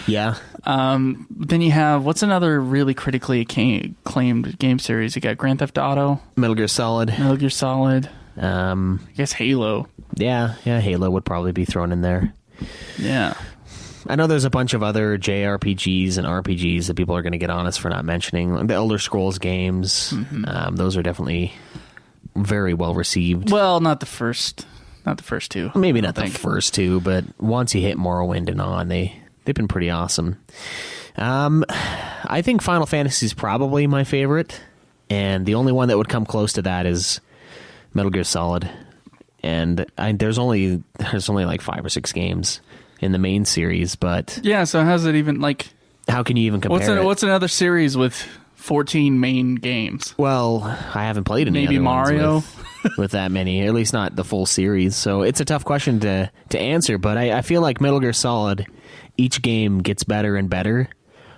Speaker 2: Yeah.
Speaker 3: Then you have, what's another really critically acclaimed game series? You got Grand Theft Auto,
Speaker 2: Metal Gear Solid.
Speaker 3: I guess Halo.
Speaker 2: Yeah, Halo would probably be thrown in there.
Speaker 3: Yeah.
Speaker 2: I know there's a bunch of other JRPGs and RPGs that people are going to get on us for not mentioning. Like the Elder Scrolls games, those are definitely very well received.
Speaker 3: Well, not the first two.
Speaker 2: Maybe not the first two, but once you hit Morrowind and on, they've been pretty awesome. I think Final Fantasy is probably my favorite, and the only one that would come close to that is Metal Gear Solid. And there's only like 5 or 6 games in the main series, but
Speaker 3: yeah. So how's it even like?
Speaker 2: How can you even compare?
Speaker 3: What's another series with 14 main games?
Speaker 2: Well, I haven't played any.
Speaker 3: Maybe
Speaker 2: other
Speaker 3: Mario
Speaker 2: ones with that many, at least not the full series. So it's a tough question to answer. But I feel like Metal Gear Solid, each game gets better and better,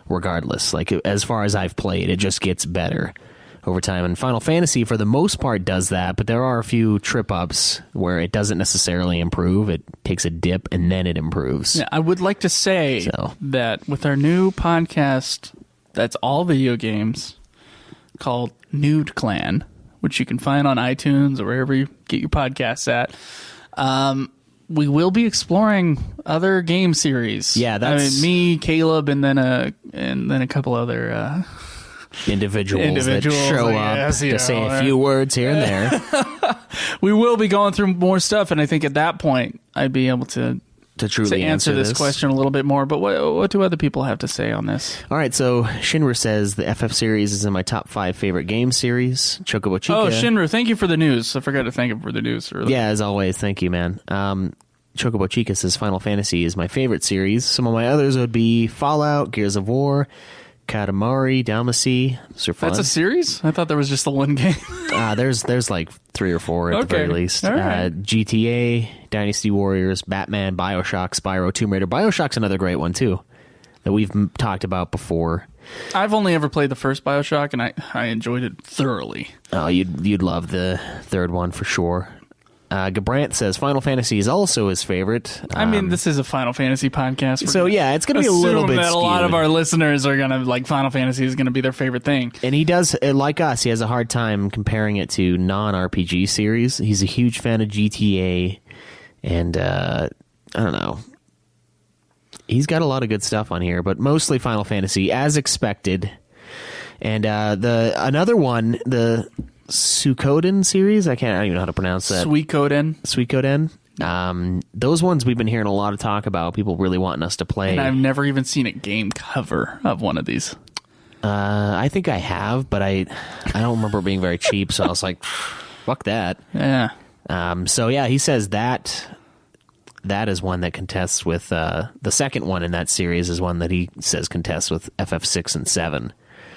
Speaker 2: regardless. Like as far as I've played, it just gets better over time. And Final Fantasy, for the most part, does that, but there are a few trip-ups where it doesn't necessarily improve. It takes a dip, and then it improves.
Speaker 3: Yeah, I would like to say that with our new podcast that's all video games called Nude Clan, which you can find on iTunes or wherever you get your podcasts at, we will be exploring other game series.
Speaker 2: Yeah, that's
Speaker 3: me, Caleb, and then a couple other...
Speaker 2: Individuals that show up to say a few words here and there.
Speaker 3: We will be going through more stuff, and I think at that point I'd be able to
Speaker 2: truly
Speaker 3: answer this question a little bit more. But what do other people have to say on this?
Speaker 2: All right, so Shinru says the FF series is in my top 5 favorite game series. Chocobo Chica.
Speaker 3: Oh, Shinru, thank you for the news. I forgot to thank him for the news earlier.
Speaker 2: Yeah, as always, thank you, man. Chocobo Chica says Final Fantasy is my favorite series. Some of my others would be Fallout, Gears of War, Katamari Damacy.
Speaker 3: That's a series? I thought there was just the one game.
Speaker 2: There's like 3 or 4 at the very least.
Speaker 3: Right.
Speaker 2: GTA, Dynasty Warriors, Batman, Bioshock, Spyro, Tomb Raider. Bioshock's another great one too that we've talked about before.
Speaker 3: I've only ever played the first Bioshock, and I enjoyed it thoroughly.
Speaker 2: Oh, you'd love the third one for sure. Gabrant says Final Fantasy is also his favorite.
Speaker 3: I mean, this is a Final Fantasy podcast.
Speaker 2: So yeah, it's going to be a little bit skewed.
Speaker 3: A lot of our listeners are going to like Final Fantasy is going to be their favorite thing.
Speaker 2: And he does, like us, he has a hard time comparing it to non-RPG series. He's a huge fan of GTA, and I don't know. He's got a lot of good stuff on here, but mostly Final Fantasy, as expected. And another one, the Suikoden series. I don't even know how to pronounce that. Suikoden. Those ones we've been hearing a lot of talk about. People really wanting us to play.
Speaker 3: And I've never even seen a game cover of one of these.
Speaker 2: I think I have, but I don't remember it being very cheap. So I was like, fuck that.
Speaker 3: Yeah.
Speaker 2: So yeah, he says that is one that contests with the second one in that series is one that he says contests with FF6 and 7.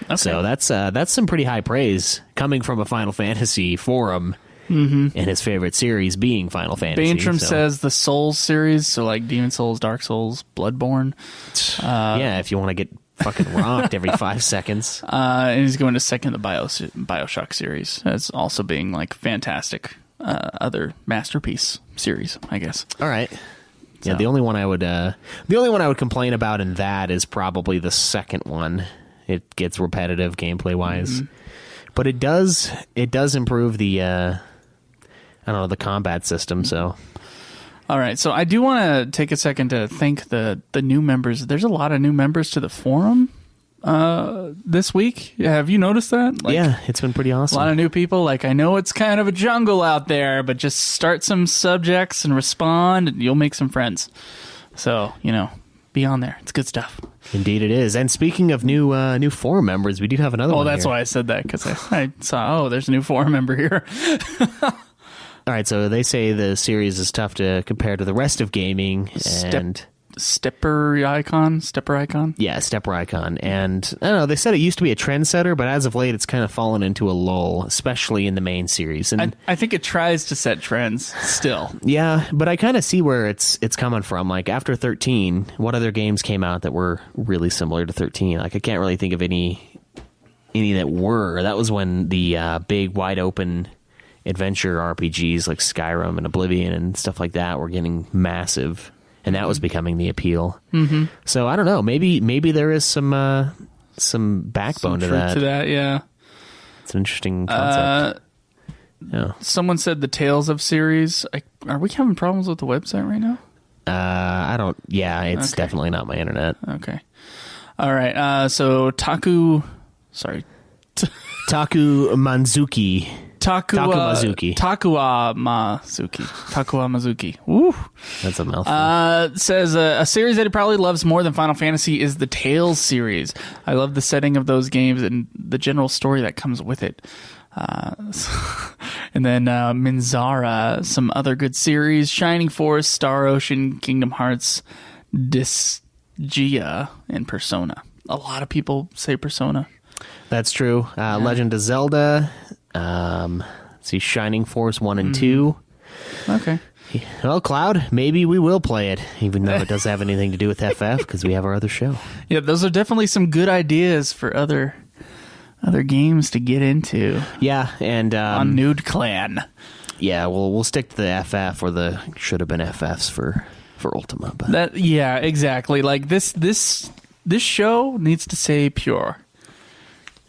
Speaker 2: Okay. So that's some pretty high praise coming from a Final Fantasy forum, and his favorite series being Final Fantasy.
Speaker 3: Baintram says the Souls series, so like Demon Souls, Dark Souls, Bloodborne.
Speaker 2: Yeah, if you want to get fucking rocked every 5 seconds.
Speaker 3: And he's going to second the Bioshock series as also being like fantastic. Other masterpiece series, I guess.
Speaker 2: All right. Yeah, so. The only one I would complain about in that is probably the second one. It gets repetitive gameplay wise, but it does improve the the combat system. So,
Speaker 3: all right. So I do want to take a second to thank the new members. There's a lot of new members to the forum this week. Have you noticed that?
Speaker 2: Yeah, it's been pretty awesome.
Speaker 3: A lot of new people. Like, I know it's kind of a jungle out there, but just start some subjects and respond, and you'll make some friends. So be on there. It's good stuff.
Speaker 2: Indeed it is. And speaking of new forum members, we do have another one.
Speaker 3: Oh, that's why I said that, because I saw, there's a new forum member here.
Speaker 2: All right, so they say the series is tough to compare to the rest of gaming.
Speaker 3: Stepper icon?
Speaker 2: Yeah, Stepper icon. And I don't know, they said it used to be a trendsetter, but as of late it's kind of fallen into a lull, especially in the main series. And
Speaker 3: I think it tries to set trends still.
Speaker 2: Yeah, but I kind of see where it's coming from. Like after 13, what other games came out that were really similar to 13? Like I can't really think of any any that were. That was when the big, wide open adventure RPGs like Skyrim and Oblivion and stuff like that were getting massive, and that was becoming the appeal. Mm-hmm. So I don't know. Maybe there is some backbone to that.
Speaker 3: Yeah,
Speaker 2: it's an interesting concept. Yeah.
Speaker 3: Someone said the Tales of series. Are we having problems with the website right now?
Speaker 2: I don't. Yeah, it's definitely not my internet.
Speaker 3: Okay. All right. So Taku
Speaker 2: Manzuki. Takumazuki.
Speaker 3: Takumazuki. Woo.
Speaker 2: That's a mouthful.
Speaker 3: Says a series that he probably loves more than Final Fantasy is the Tales series. I love the setting of those games and the general story that comes with it. And then Minzara, some other good series: Shining Force, Star Ocean, Kingdom Hearts, Disgaea, and Persona. A lot of people say Persona.
Speaker 2: That's true. Legend of Zelda. See, Shining Force 1 and 2.
Speaker 3: Okay.
Speaker 2: Well, Cloud, maybe we will play it, even though it doesn't have anything to do with FF, because we have our other show.
Speaker 3: Yeah, those are definitely some good ideas for other games to get into.
Speaker 2: Yeah, and
Speaker 3: on Nude Clan.
Speaker 2: Yeah, we'll stick to the FF or the should have been FFs for Ultima. But.
Speaker 3: Yeah, exactly. Like this show needs to say pure.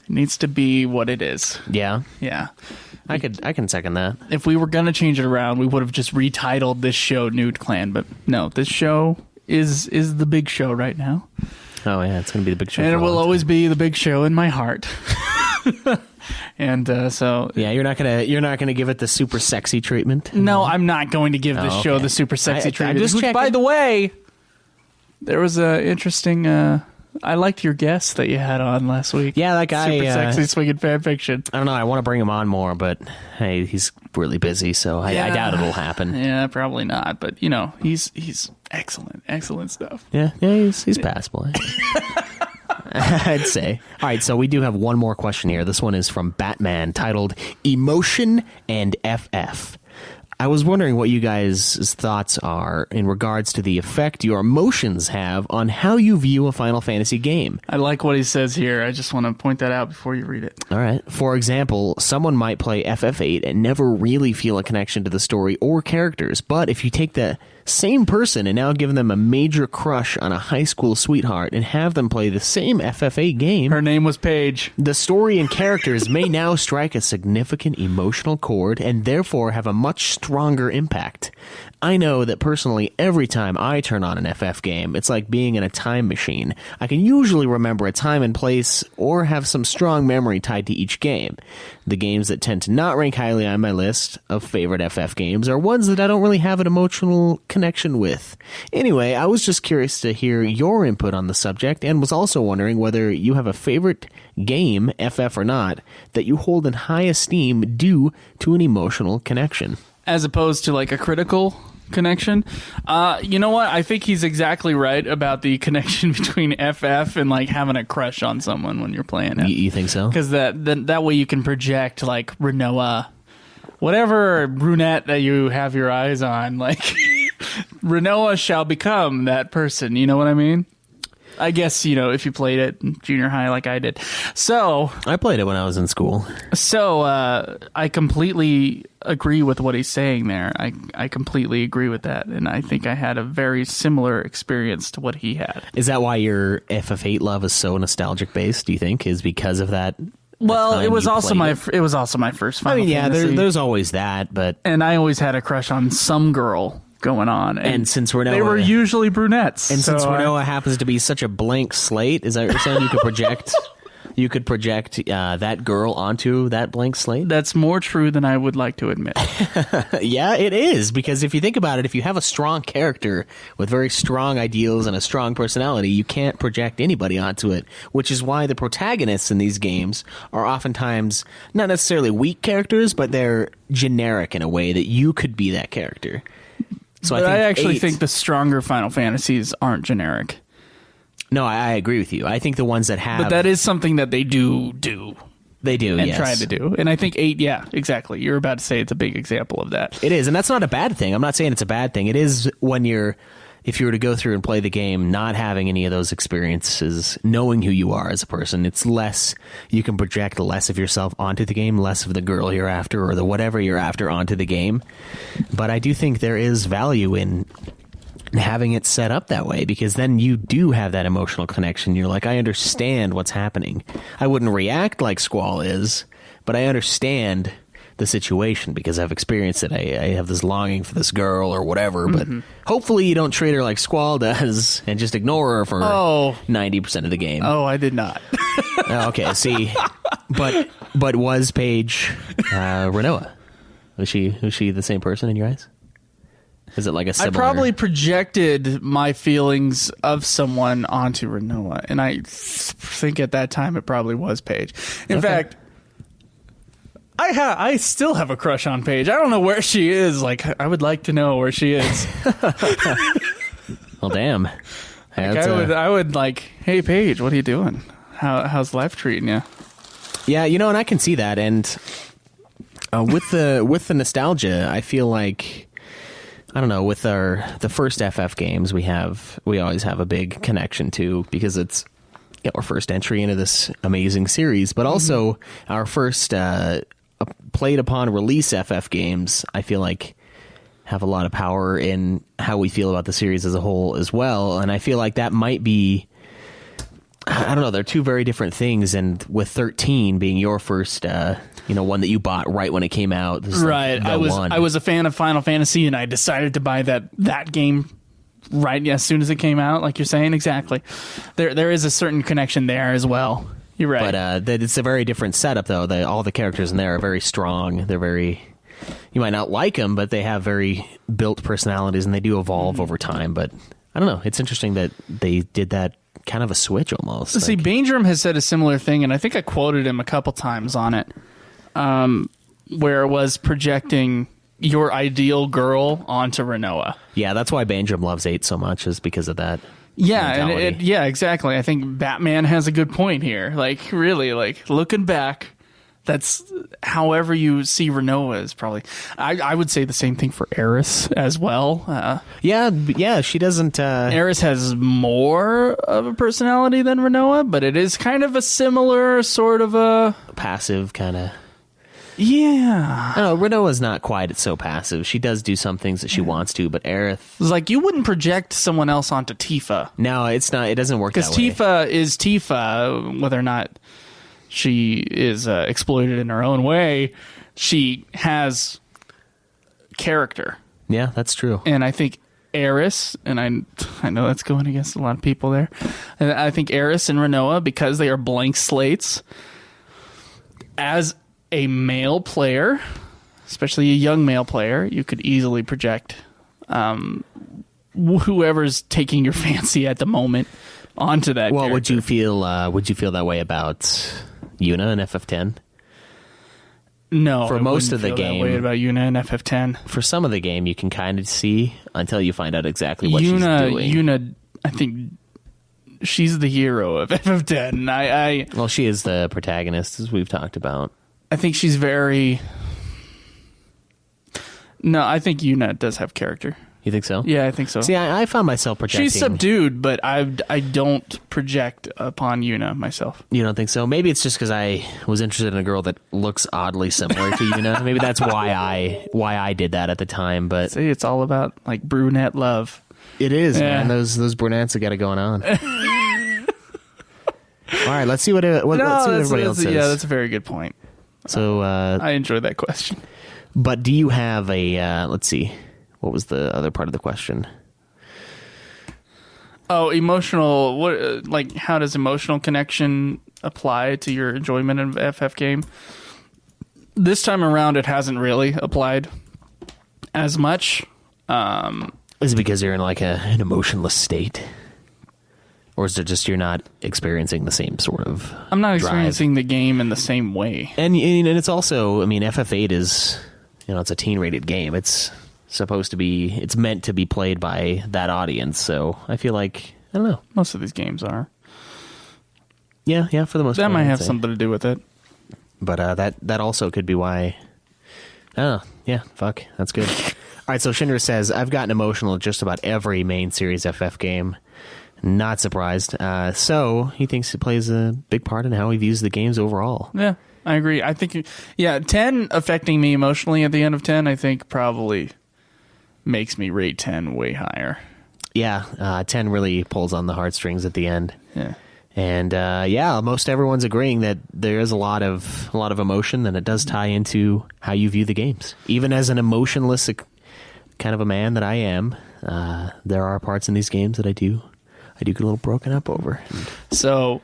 Speaker 3: It needs to be what it is.
Speaker 2: Yeah.
Speaker 3: Yeah.
Speaker 2: I can second that.
Speaker 3: If we were going to change it around, we would have just retitled this show Nude Clan, but no, this show is the big show right now.
Speaker 2: Oh yeah, it's going to be the big show.
Speaker 3: And it will always be the big show in my heart. And so
Speaker 2: yeah, you're not gonna give it the super sexy treatment.
Speaker 3: No, I'm not going to give this show the super sexy treatment. Which, by the way, there was a interesting. I liked your guest that you had on last week.
Speaker 2: Yeah, that guy.
Speaker 3: Super sexy swinging fan fiction.
Speaker 2: I don't know. I want to bring him on more, but hey, he's really busy, so I doubt it'll happen.
Speaker 3: Yeah, probably not. But he's excellent stuff.
Speaker 2: Yeah, he's passable. I'd say. All right, so we do have one more question here. This one is from Batman, titled "Emotion and FF." I was wondering what you guys' thoughts are in regards to the effect your emotions have on how you view a Final Fantasy game.
Speaker 3: I like what he says here. I just want to point that out before you read it.
Speaker 2: All right. For example, someone might play FF8 and never really feel a connection to the story or characters, but if you take the same person and now give them a major crush on a high school sweetheart and have them play the same FF8 game...
Speaker 3: Her name was Paige.
Speaker 2: The story and characters may now strike a significant emotional chord and therefore have a much stronger impact. I know that personally, every time I turn on an FF game, it's like being in a time machine. I can usually remember a time and place or have some strong memory tied to each game. The games that tend to not rank highly on my list of favorite FF games are ones that I don't really have an emotional connection with. Anyway, I was just curious to hear your input on the subject and was also wondering whether you have a favorite game, FF or not, that you hold in high esteem due to an emotional connection.
Speaker 3: As opposed to like a critical connection. You know what? I think he's exactly right about the connection between FF and like having a crush on someone when you're playing it.
Speaker 2: You think so?
Speaker 3: Because that way you can project like Renoa, whatever brunette that you have your eyes on, like Renoa shall become that person. You know what I mean? I guess, if you played it in junior high like I did. So
Speaker 2: I played it when I was in school.
Speaker 3: So I completely agree with what he's saying there. I completely agree with that. And I think I had a very similar experience to what he had.
Speaker 2: Is that why your FF8 love is so nostalgic based, do you think? Is because of that?
Speaker 3: Well, it was also my first Final Fantasy.
Speaker 2: There's always that, but...
Speaker 3: And I always had a crush on some girl going on,
Speaker 2: and since Renoa,
Speaker 3: they were usually brunettes,
Speaker 2: and since Renoa happens to be such a blank slate, is that what you're saying? You could project that girl onto that blank slate?
Speaker 3: That's more true than I would like to admit.
Speaker 2: Yeah, it is, because if you think about it, if you have a strong character with very strong ideals and a strong personality, you can't project anybody onto it, which is why the protagonists in these games are oftentimes not necessarily weak characters, but they're generic in a way that you could be that character. So
Speaker 3: I actually think the stronger Final Fantasies aren't generic.
Speaker 2: No, I agree with you. I think the ones that have...
Speaker 3: But that is something that they do.
Speaker 2: They do,
Speaker 3: and
Speaker 2: yes.
Speaker 3: try to do. And I think 8, yeah, exactly. You're about to say it's a big example of that.
Speaker 2: It is, and that's not a bad thing. I'm not saying it's a bad thing. It is when you're if you were to go through and play the game, not having any of those experiences, knowing who you are as a person, it's less, you can project less of yourself onto the game, less of the girl you're after or the whatever you're after onto the game. But I do think there is value in having it set up that way, because then you do have that emotional connection. You're like, I understand what's happening. I wouldn't react like Squall is, but I understand the situation because I've experienced it. I have this longing for this girl or whatever, but hopefully you don't treat her like Squall does and just ignore her for 90% of the game.
Speaker 3: Oh, I did not.
Speaker 2: Okay, see, but was Paige Renoa? Was she the same person in your eyes? Is it like a similar...
Speaker 3: I probably projected my feelings of someone onto Renoa, and I think at that time it probably was Paige. In fact, I still have a crush on Paige. I don't know where she is. Like, I would like to know where she is.
Speaker 2: Well, damn.
Speaker 3: I would like, hey Paige, what are you doing? How's life treating you?
Speaker 2: Yeah, and I can see that. And with the nostalgia, I feel like, I don't know, with the first FF games we always have a big connection to, because it's our first entry into this amazing series, but also our first played upon release FF games, I feel like have a lot of power in how we feel about the series as a whole as well. And I feel like that might be, I don't know, they're two very different things. And with 13 being your first, one that you bought right when it came out. This is
Speaker 3: right.
Speaker 2: like
Speaker 3: I was a fan of Final Fantasy, and I decided to buy that game right as soon as it came out, like you're saying. Exactly. There is a certain connection there as well. You're right.
Speaker 2: But it's a very different setup, though. All the characters in there are very strong. They're very... You might not like them, but they have very built personalities, and they do evolve over time. But I don't know. It's interesting that they did that kind of a switch almost.
Speaker 3: See, Bainjram has said a similar thing, and I think I quoted him a couple times on it, where it was projecting your ideal girl onto Renoa.
Speaker 2: Yeah, that's why Bainjram loves 8 so much, is because of that.
Speaker 3: Yeah, and exactly. I think Batman has a good point here. Like, really, like, looking back, that's however you see Renoa is probably... I would say the same thing for Eris as well.
Speaker 2: Yeah, she doesn't...
Speaker 3: Eris has more of a personality than Renoa, but it is kind of a similar sort of a...
Speaker 2: passive kind of...
Speaker 3: Yeah.
Speaker 2: I don't know, Renoa's not quite so passive. She does do some things that she wants to, but Aerith...
Speaker 3: It's like, you wouldn't project someone else onto Tifa.
Speaker 2: No, it's not. It doesn't work that way.
Speaker 3: Because Tifa is Tifa, whether or not she is exploited in her own way, she has character.
Speaker 2: Yeah, that's true.
Speaker 3: And I think Eris, and I know that's going against a lot of people there, and I think Eris and Renoa, because they are blank slates, as a male player, especially a young male player, you could easily project whoever's taking your fancy at the moment onto that character.
Speaker 2: Would you feel that way about Yuna and FF10?
Speaker 3: No,
Speaker 2: for most of the game,
Speaker 3: that way about Yuna and FF10.
Speaker 2: For some of the game, you can kind of see until you find out exactly what she's doing.
Speaker 3: Yuna, I think she's the hero of FF10.
Speaker 2: Well, she is the protagonist, as we've talked about.
Speaker 3: I think she's very... No, I think Yuna does have character.
Speaker 2: You think so?
Speaker 3: Yeah, I think so.
Speaker 2: See, I found myself projecting...
Speaker 3: She's subdued, but I don't project upon Yuna myself.
Speaker 2: You don't think so? Maybe it's just because I was interested in a girl that looks oddly similar to Yuna. Maybe that's why I did that at the time. But
Speaker 3: see, it's all about like brunette love.
Speaker 2: It is, man. Those brunettes have got it going on. All right, let's see what everybody else says.
Speaker 3: Yeah, that's a very good point.
Speaker 2: So
Speaker 3: I enjoyed that question.
Speaker 2: But do you have a? Let's see. What was the other part of the question?
Speaker 3: Oh, emotional. What? Like, how does emotional connection apply to your enjoyment of FF game? This time around, it hasn't really applied as much.
Speaker 2: Is it because you're in like an emotionless state? Or is it just you're not experiencing the same sort of
Speaker 3: I'm not
Speaker 2: drive?
Speaker 3: experiencing the game in the same way.
Speaker 2: And it's also, I mean, FF8 is, it's a teen-rated game. It's supposed to be, it's meant to be played by that audience. So I feel like, I don't know.
Speaker 3: Most of these games are.
Speaker 2: Yeah, for the most part.
Speaker 3: That might have something to do with it.
Speaker 2: But that also could be why. Oh, yeah, fuck. That's good. right, so Shinra says, I've gotten emotional at just about every main series FF game. Not surprised. So he thinks it plays a big part in how he views the games overall.
Speaker 3: Yeah, I agree. I think, 10 affecting me emotionally at the end of 10, I think probably makes me rate 10 way higher.
Speaker 2: Yeah, 10 really pulls on the heartstrings at the end.
Speaker 3: Yeah.
Speaker 2: And most everyone's agreeing that there is a lot of emotion, and it does tie into how you view the games. Even as an emotionless kind of a man that I am, there are parts in these games that I do get a little broken up over.
Speaker 3: So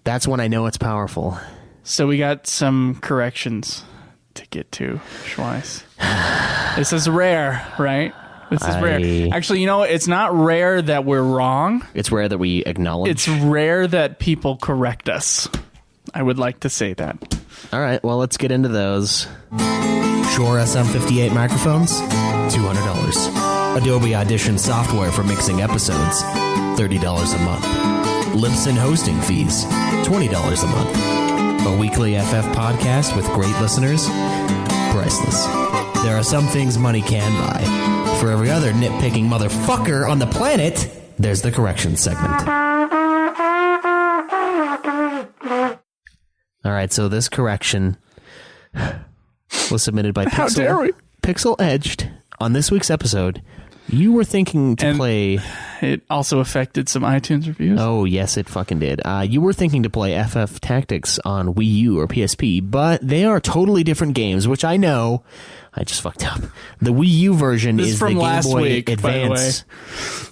Speaker 2: that's when I know it's powerful.
Speaker 3: So we got some corrections to get to, Schweiss. This is rare, right? This is rare. Actually, it's not rare that we're wrong.
Speaker 2: It's rare that we acknowledge.
Speaker 3: It's rare that people correct us. I would like to say that.
Speaker 2: All right, well, let's get into those. Shure SM58 microphones, $200. Adobe Audition software for mixing episodes, $30 a month. Libsyn hosting fees, $20 a month. A weekly FF podcast with great listeners, priceless. There are some things money can buy. For every other nitpicking motherfucker on the planet, there's the correction segment. All right, so this correction was submitted by
Speaker 3: How dare we?
Speaker 2: Pixel Edged. On this week's episode, you were thinking to play...
Speaker 3: It also affected some iTunes reviews.
Speaker 2: Oh, yes, it fucking did. You were thinking to play FF Tactics on Wii U or PSP, but they are totally different games, which I know... I just fucked up. The Wii U version is the Game Boy Advance,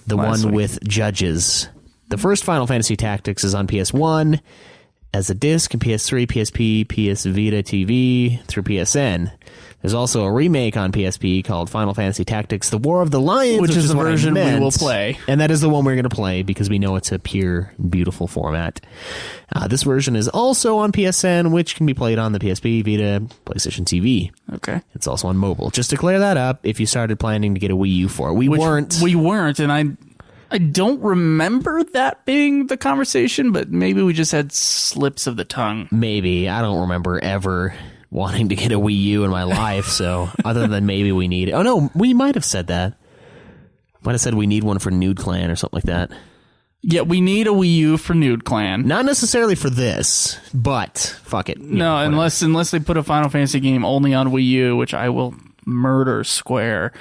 Speaker 2: the one with judges. The first Final Fantasy Tactics is on PS1 as a disc, and PS3, PSP, PS Vita TV through PSN. There's also a remake on PSP called Final Fantasy Tactics: The War of the Lions,
Speaker 3: which is the version we will play.
Speaker 2: And that is the one we're going to play because we know it's a pure, beautiful format. This version is also on PSN, which can be played on the PSP, Vita, PlayStation TV.
Speaker 3: Okay.
Speaker 2: It's also on mobile. Just to clear that up, if you started planning to get a Wii U for it. We weren't, and
Speaker 3: I don't remember that being the conversation, but maybe we just had slips of the tongue.
Speaker 2: Maybe. I don't remember ever wanting to get a Wii U in my life, so other than maybe we need it. Oh, no, we might have said that. Might have said we need one for Nude Clan or something like that.
Speaker 3: Yeah, we need a Wii U for Nude Clan.
Speaker 2: Not necessarily for this, but fuck it.
Speaker 3: No, unless they put a Final Fantasy game only on Wii U, which I will murder Square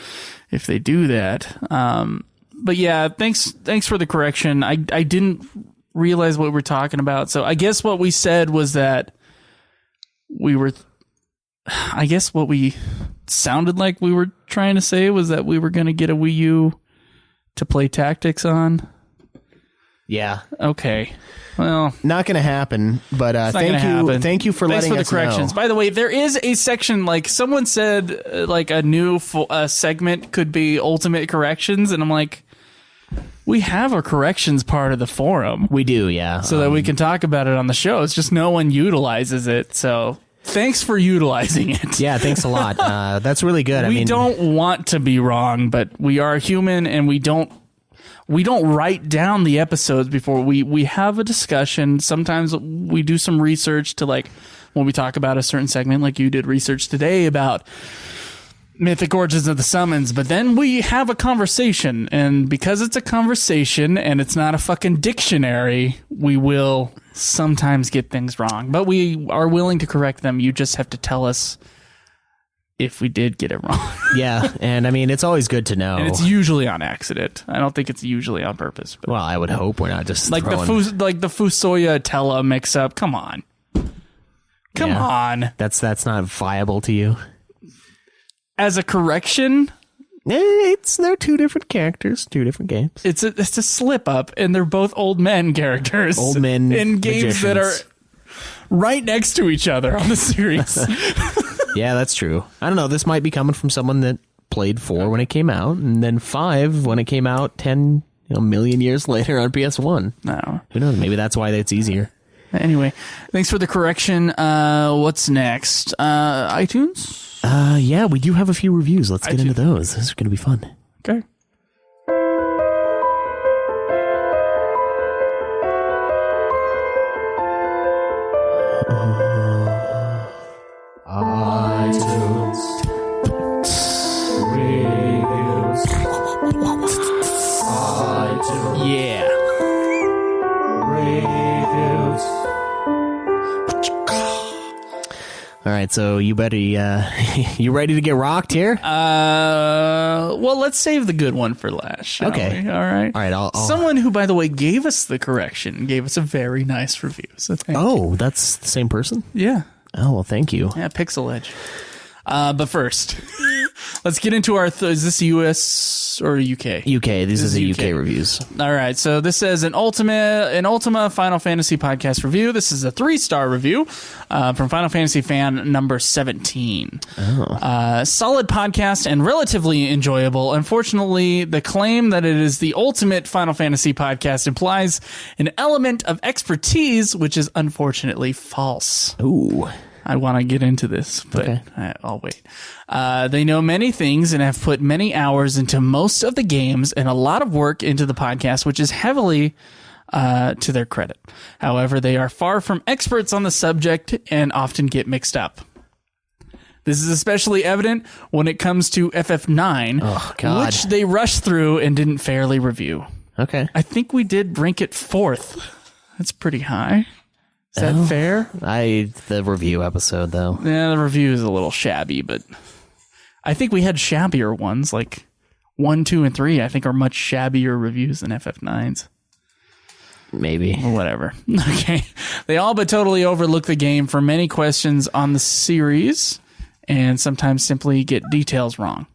Speaker 3: if they do that. But yeah, thanks for the correction. I didn't realize what we were talking about. So I guess what we said was that I guess what we sounded like we were trying to say was that we were going to get a Wii U to play Tactics on.
Speaker 2: Yeah.
Speaker 3: Okay. Well,
Speaker 2: not going to happen, but thank you for letting us know. Thanks for the corrections.
Speaker 3: By the way, there is a section, like someone said, like a new segment could be Ultimate Corrections, and I'm like, we have a corrections part of the forum.
Speaker 2: We do, yeah.
Speaker 3: So that we can talk about it on the show. It's just no one utilizes it, so... Thanks for utilizing it.
Speaker 2: Yeah, thanks a lot. That's really good.
Speaker 3: We don't want to be wrong, but we are human, and we don't write down the episodes before we have a discussion. Sometimes we do some research to, like, when we talk about a certain segment, like you did research today about Mythic Origins of the Summons, but then we have a conversation, and because it's a conversation and it's not a fucking dictionary, we will sometimes get things wrong, but we are willing to correct them. You just have to tell us if we did get it wrong.
Speaker 2: Yeah, and I mean, it's always good to know.
Speaker 3: And it's usually on accident. I don't think it's usually on purpose. But
Speaker 2: well, I would hope we're not just
Speaker 3: like the Fusoya Tella mix-up. Come on. Come on.
Speaker 2: That's not viable to you?
Speaker 3: As a correction...
Speaker 2: They're two different characters, two different games.
Speaker 3: It's a slip up, and they're both old men characters.
Speaker 2: Old men
Speaker 3: in games that are right next to each other on the series.
Speaker 2: Yeah, that's true. I don't know. This might be coming from someone that played 4 when it came out, and then 5 when it came out 10 million years later on PS1.
Speaker 3: No,
Speaker 2: who knows? Maybe that's why it's easier.
Speaker 3: Anyway, thanks for the correction. What's next? iTunes.
Speaker 2: Yeah, we do have a few reviews. Let's get into those. This is going to be fun.
Speaker 3: Okay.
Speaker 8: iTunes review.
Speaker 3: Yeah.
Speaker 2: All right, so you better you ready to get rocked here?
Speaker 3: Well, let's save the good one for last, shall
Speaker 2: Okay.
Speaker 3: we? All right.
Speaker 2: All right, I'll
Speaker 3: Someone who, by the way, gave us the correction, gave us a very nice review. So thank you.
Speaker 2: Oh, that's the same person?
Speaker 3: Yeah.
Speaker 2: Oh, well, thank you.
Speaker 3: Yeah, Pixel Edge. But first, let's get into our... is this US or UK?
Speaker 2: UK. These are the
Speaker 3: UK.
Speaker 2: UK reviews.
Speaker 3: All right, so this says an Ultima Final Fantasy podcast review. This is a 3-star review from Final Fantasy fan number 17. Solid podcast and relatively enjoyable. Unfortunately, the claim that it is the ultimate Final Fantasy podcast implies an element of expertise, which is unfortunately false.
Speaker 2: Ooh.
Speaker 3: I want to get into this, but
Speaker 2: Okay.
Speaker 3: I'll wait. They know many things and have put many hours into most of the games and a lot of work into the podcast, which is heavily to their credit. However, they are far from experts on the subject and often get mixed up. This is especially evident when it comes to FF9,
Speaker 2: Oh, God.
Speaker 3: which they rushed through and didn't fairly review.
Speaker 2: Okay.
Speaker 3: I think we did rank it 4th. That's pretty high. Is that fair?
Speaker 2: The review episode, though.
Speaker 3: Yeah, the review is a little shabby, but I think we had shabbier ones, like 1, 2, and 3, I think are much shabbier reviews than FF9's.
Speaker 2: Maybe.
Speaker 3: Whatever. Okay. They all but totally overlook the game for many questions on the series and sometimes simply get details wrong.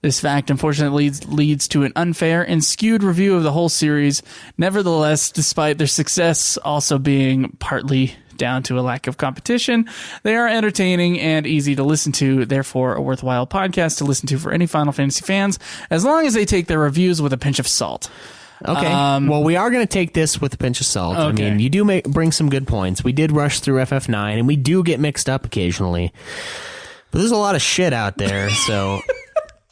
Speaker 3: This fact, unfortunately, leads to an unfair and skewed review of the whole series. Nevertheless, despite their success also being partly down to a lack of competition, they are entertaining and easy to listen to, therefore a worthwhile podcast to listen to for any Final Fantasy fans, as long as they take their reviews with a pinch of salt.
Speaker 2: Okay. Well, we are going to take this with a pinch of salt.
Speaker 3: Okay.
Speaker 2: I mean, you do bring some good points. We did rush through FF9, and we do get mixed up occasionally. But there's a lot of shit out there, so...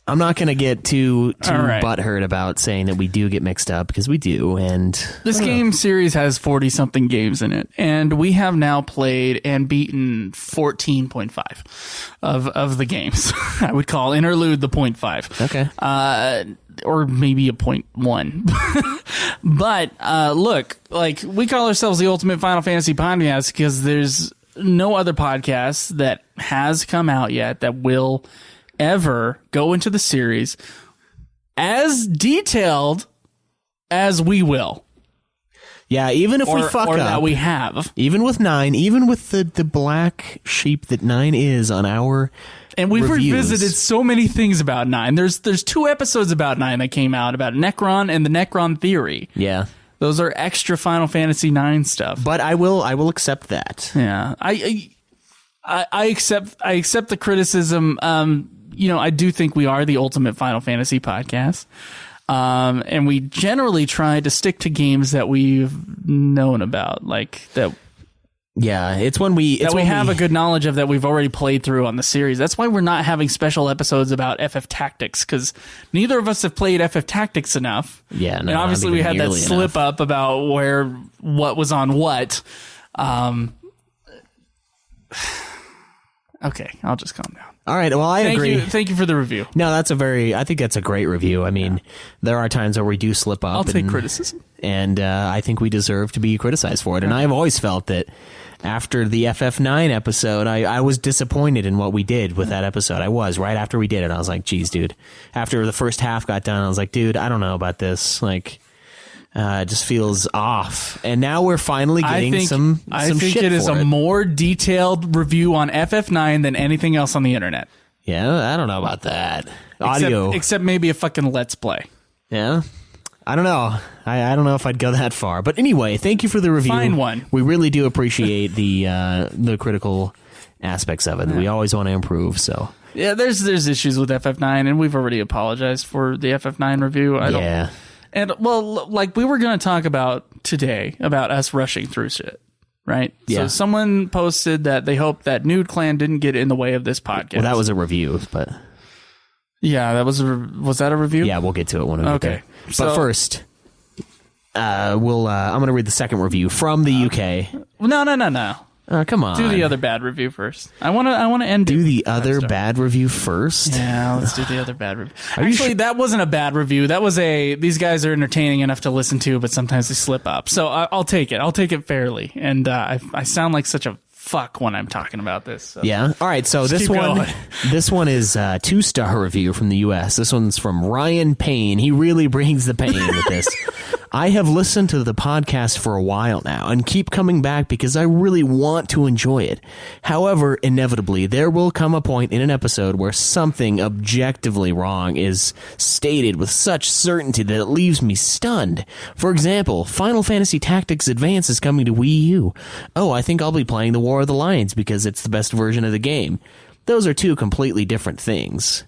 Speaker 2: I'm not going to get too
Speaker 3: right.
Speaker 2: butthurt about saying that we do get mixed up, because we do, and...
Speaker 3: This game series has 40-something games in it, and we have now played and beaten 14.5 of the games. I would call Interlude the 0.5.
Speaker 2: Okay.
Speaker 3: Or maybe a 0.1. But, look, like, we call ourselves the Ultimate Final Fantasy Podcast because there's no other podcast that has come out yet that will... ever go into the series as detailed as we will.
Speaker 2: Yeah, even if we fuck
Speaker 3: or
Speaker 2: up,
Speaker 3: that we have.
Speaker 2: even with 9, even with the black sheep that 9 is on our
Speaker 3: And we've
Speaker 2: reviews.
Speaker 3: revisited so many things about 9. There's 2 episodes about 9 that came out about Necron and the Necron theory.
Speaker 2: Yeah.
Speaker 3: Those are extra Final Fantasy 9 stuff.
Speaker 2: But I will accept that.
Speaker 3: Yeah. I accept the criticism. I do think we are the ultimate Final Fantasy podcast. And we generally try to stick to games that we've known about, like that.
Speaker 2: Yeah, it's when we
Speaker 3: have a good knowledge of, that we've already played through on the series. That's why we're not having special episodes about FF Tactics, because neither of us have played FF Tactics enough.
Speaker 2: Yeah, no,
Speaker 3: and obviously we had that slip
Speaker 2: enough.
Speaker 3: up about what was on what. Okay, I'll just calm down.
Speaker 2: All right, well, I agree.
Speaker 3: Thank you for the review.
Speaker 2: No, I think that's a great review. I mean, there are times where we do slip up.
Speaker 3: I'll take criticism.
Speaker 2: And I think we deserve to be criticized for it. And I've always felt that after the FF9 episode, I was disappointed in what we did with that episode. I was, right after we did it. I was like, geez, dude. After the first half got done, I was like, dude, I don't know about this. Like, it just feels off. And now we're finally getting some
Speaker 3: I think
Speaker 2: shit
Speaker 3: it is
Speaker 2: for
Speaker 3: a more detailed review on FF9 than anything else on the internet.
Speaker 2: Yeah, I don't know about that. Audio.
Speaker 3: Except maybe a fucking Let's Play.
Speaker 2: Yeah. I don't know. I don't know if I'd go that far. But anyway, thank you for the review.
Speaker 3: Find one.
Speaker 2: We really do appreciate the critical aspects of it. We always want to improve, so.
Speaker 3: Yeah, there's issues with FF9, and we've already apologized for the FF9 review.
Speaker 2: Yeah.
Speaker 3: And, well, like we were going to talk about today, about us rushing through shit, right?
Speaker 2: Yeah.
Speaker 3: So someone posted that they hope that Nude Clan didn't get in the way of this podcast.
Speaker 2: Well, that was a review, but.
Speaker 3: Yeah, was that a review?
Speaker 2: Yeah, we'll get to it when we get there.
Speaker 3: So-
Speaker 2: But first, I'm going to read the second review from the UK.
Speaker 3: No.
Speaker 2: Come on.
Speaker 3: Do the other bad review first. I want to end.
Speaker 2: Do the other bad review first?
Speaker 3: Yeah, let's do the other bad review. Actually, that wasn't a bad review. That was these guys are entertaining enough to listen to, but sometimes they slip up. So I'll take it. I'll take it fairly. And I sound like such a fuck when I'm talking about this. So.
Speaker 2: Yeah. All right. So this one is a 2-star review from the U.S. This one's from Ryan Payne. He really brings the pain with this. I have listened to the podcast for a while now and keep coming back because I really want to enjoy it. However, inevitably, there will come a point in an episode where something objectively wrong is stated with such certainty that it leaves me stunned. For example, Final Fantasy Tactics Advance is coming to Wii U. Oh, I think I'll be playing the War of the Lions because it's the best version of the game. Those are two completely different things.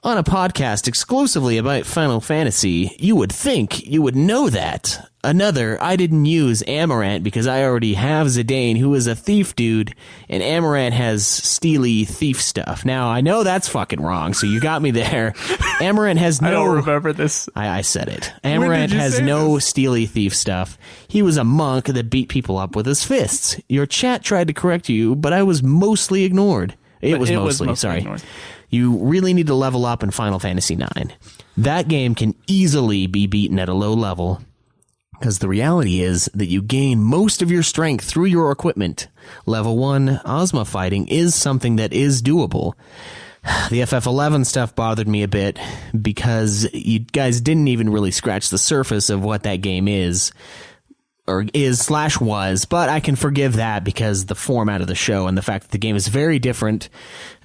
Speaker 2: On a podcast exclusively about Final Fantasy, you would think you would know that. Another, I didn't use Amaranth because I already have Zidane, who is a thief dude, and Amaranth has steely thief stuff. Now, I know that's fucking wrong, so you got me there. Amaranth has no...
Speaker 3: I don't remember this.
Speaker 2: I said it. Amaranth has no steely thief stuff. He was a monk that beat people up with his fists. Your chat tried to correct you, but I was mostly ignored. It was mostly ignored. You really need to level up in Final Fantasy IX. That game can easily be beaten at a low level, because the reality is that you gain most of your strength through your equipment. Level 1 Ozma fighting is something that is doable. The FF11 stuff bothered me a bit, because you guys didn't even really scratch the surface of what that game is. Or was, but I can forgive that because the format of the show and the fact that the game is very different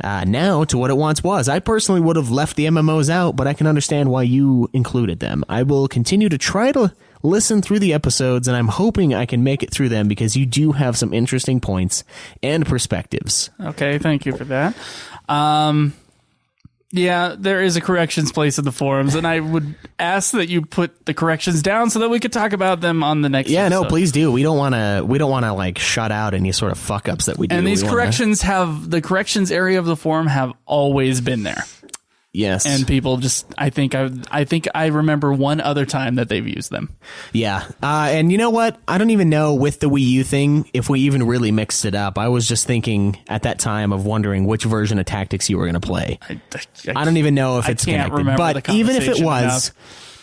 Speaker 2: now to what it once was. I personally would have left the MMOs out, but I can understand why you included them. I will continue to try to listen through the episodes, and I'm hoping I can make it through them because you do have some interesting points and perspectives.
Speaker 3: Okay, thank you for that. Yeah, there is a corrections place in the forums, and I would ask that you put the corrections down so that we could talk about them on the next episode.
Speaker 2: No, please do. We don't want to like shut out any sort of fuck ups that we do.
Speaker 3: And these corrections the corrections area of the forum have always been there.
Speaker 2: Yes.
Speaker 3: And people just, I think I remember one other time that they've used them.
Speaker 2: Yeah. And you know what? I don't even know with the Wii U thing if we even really mixed it up. I was just thinking at that time of wondering which version of Tactics you were going to play. I don't even know if it's connected. But even if it was,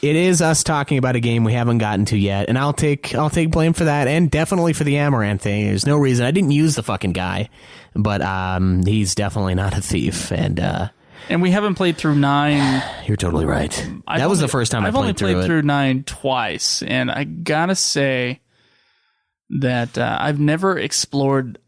Speaker 2: it is us talking about a game we haven't gotten to yet. And I'll take blame for that, and definitely for the Amaranth thing. There's no reason. I didn't use the fucking guy, but he's definitely not a thief. And
Speaker 3: we haven't played through 9.
Speaker 2: You're totally right. That was the first time I played through it.
Speaker 3: I've only played through 9 twice, and I gotta say that I've never explored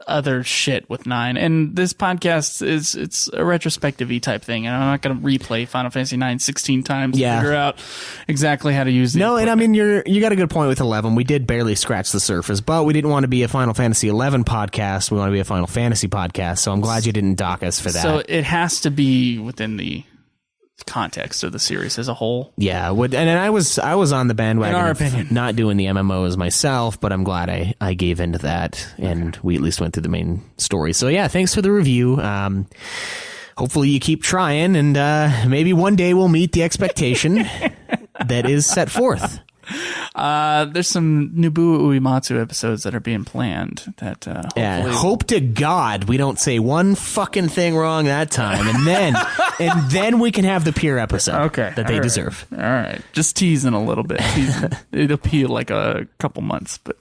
Speaker 3: other shit with 9. And this podcast it's a retrospective-y type thing, and I'm not going to replay Final Fantasy 9 16 times to figure out exactly how to use the equipment.
Speaker 2: And I mean you got a good point with 11. We did barely scratch the surface, but we didn't want to be a Final Fantasy 11 podcast. We want to be a Final Fantasy podcast, so I'm glad you didn't dock us for that.
Speaker 3: So it has to be within the context of the series as a whole.
Speaker 2: Yeah, and I was on the bandwagon
Speaker 3: in our opinion,
Speaker 2: not doing the MMOs myself, but I'm glad I gave into that, and we at least went through the main story. So yeah, thanks for the review. Hopefully you keep trying, and maybe one day we'll meet the expectation that is set forth.
Speaker 3: There's some Nobuo Uematsu episodes that are being planned. That
Speaker 2: hope to God we don't say one fucking thing wrong that time, and then we can have the peer episode that they deserve.
Speaker 3: All right, just teasing a little bit. It'll be like a couple months, but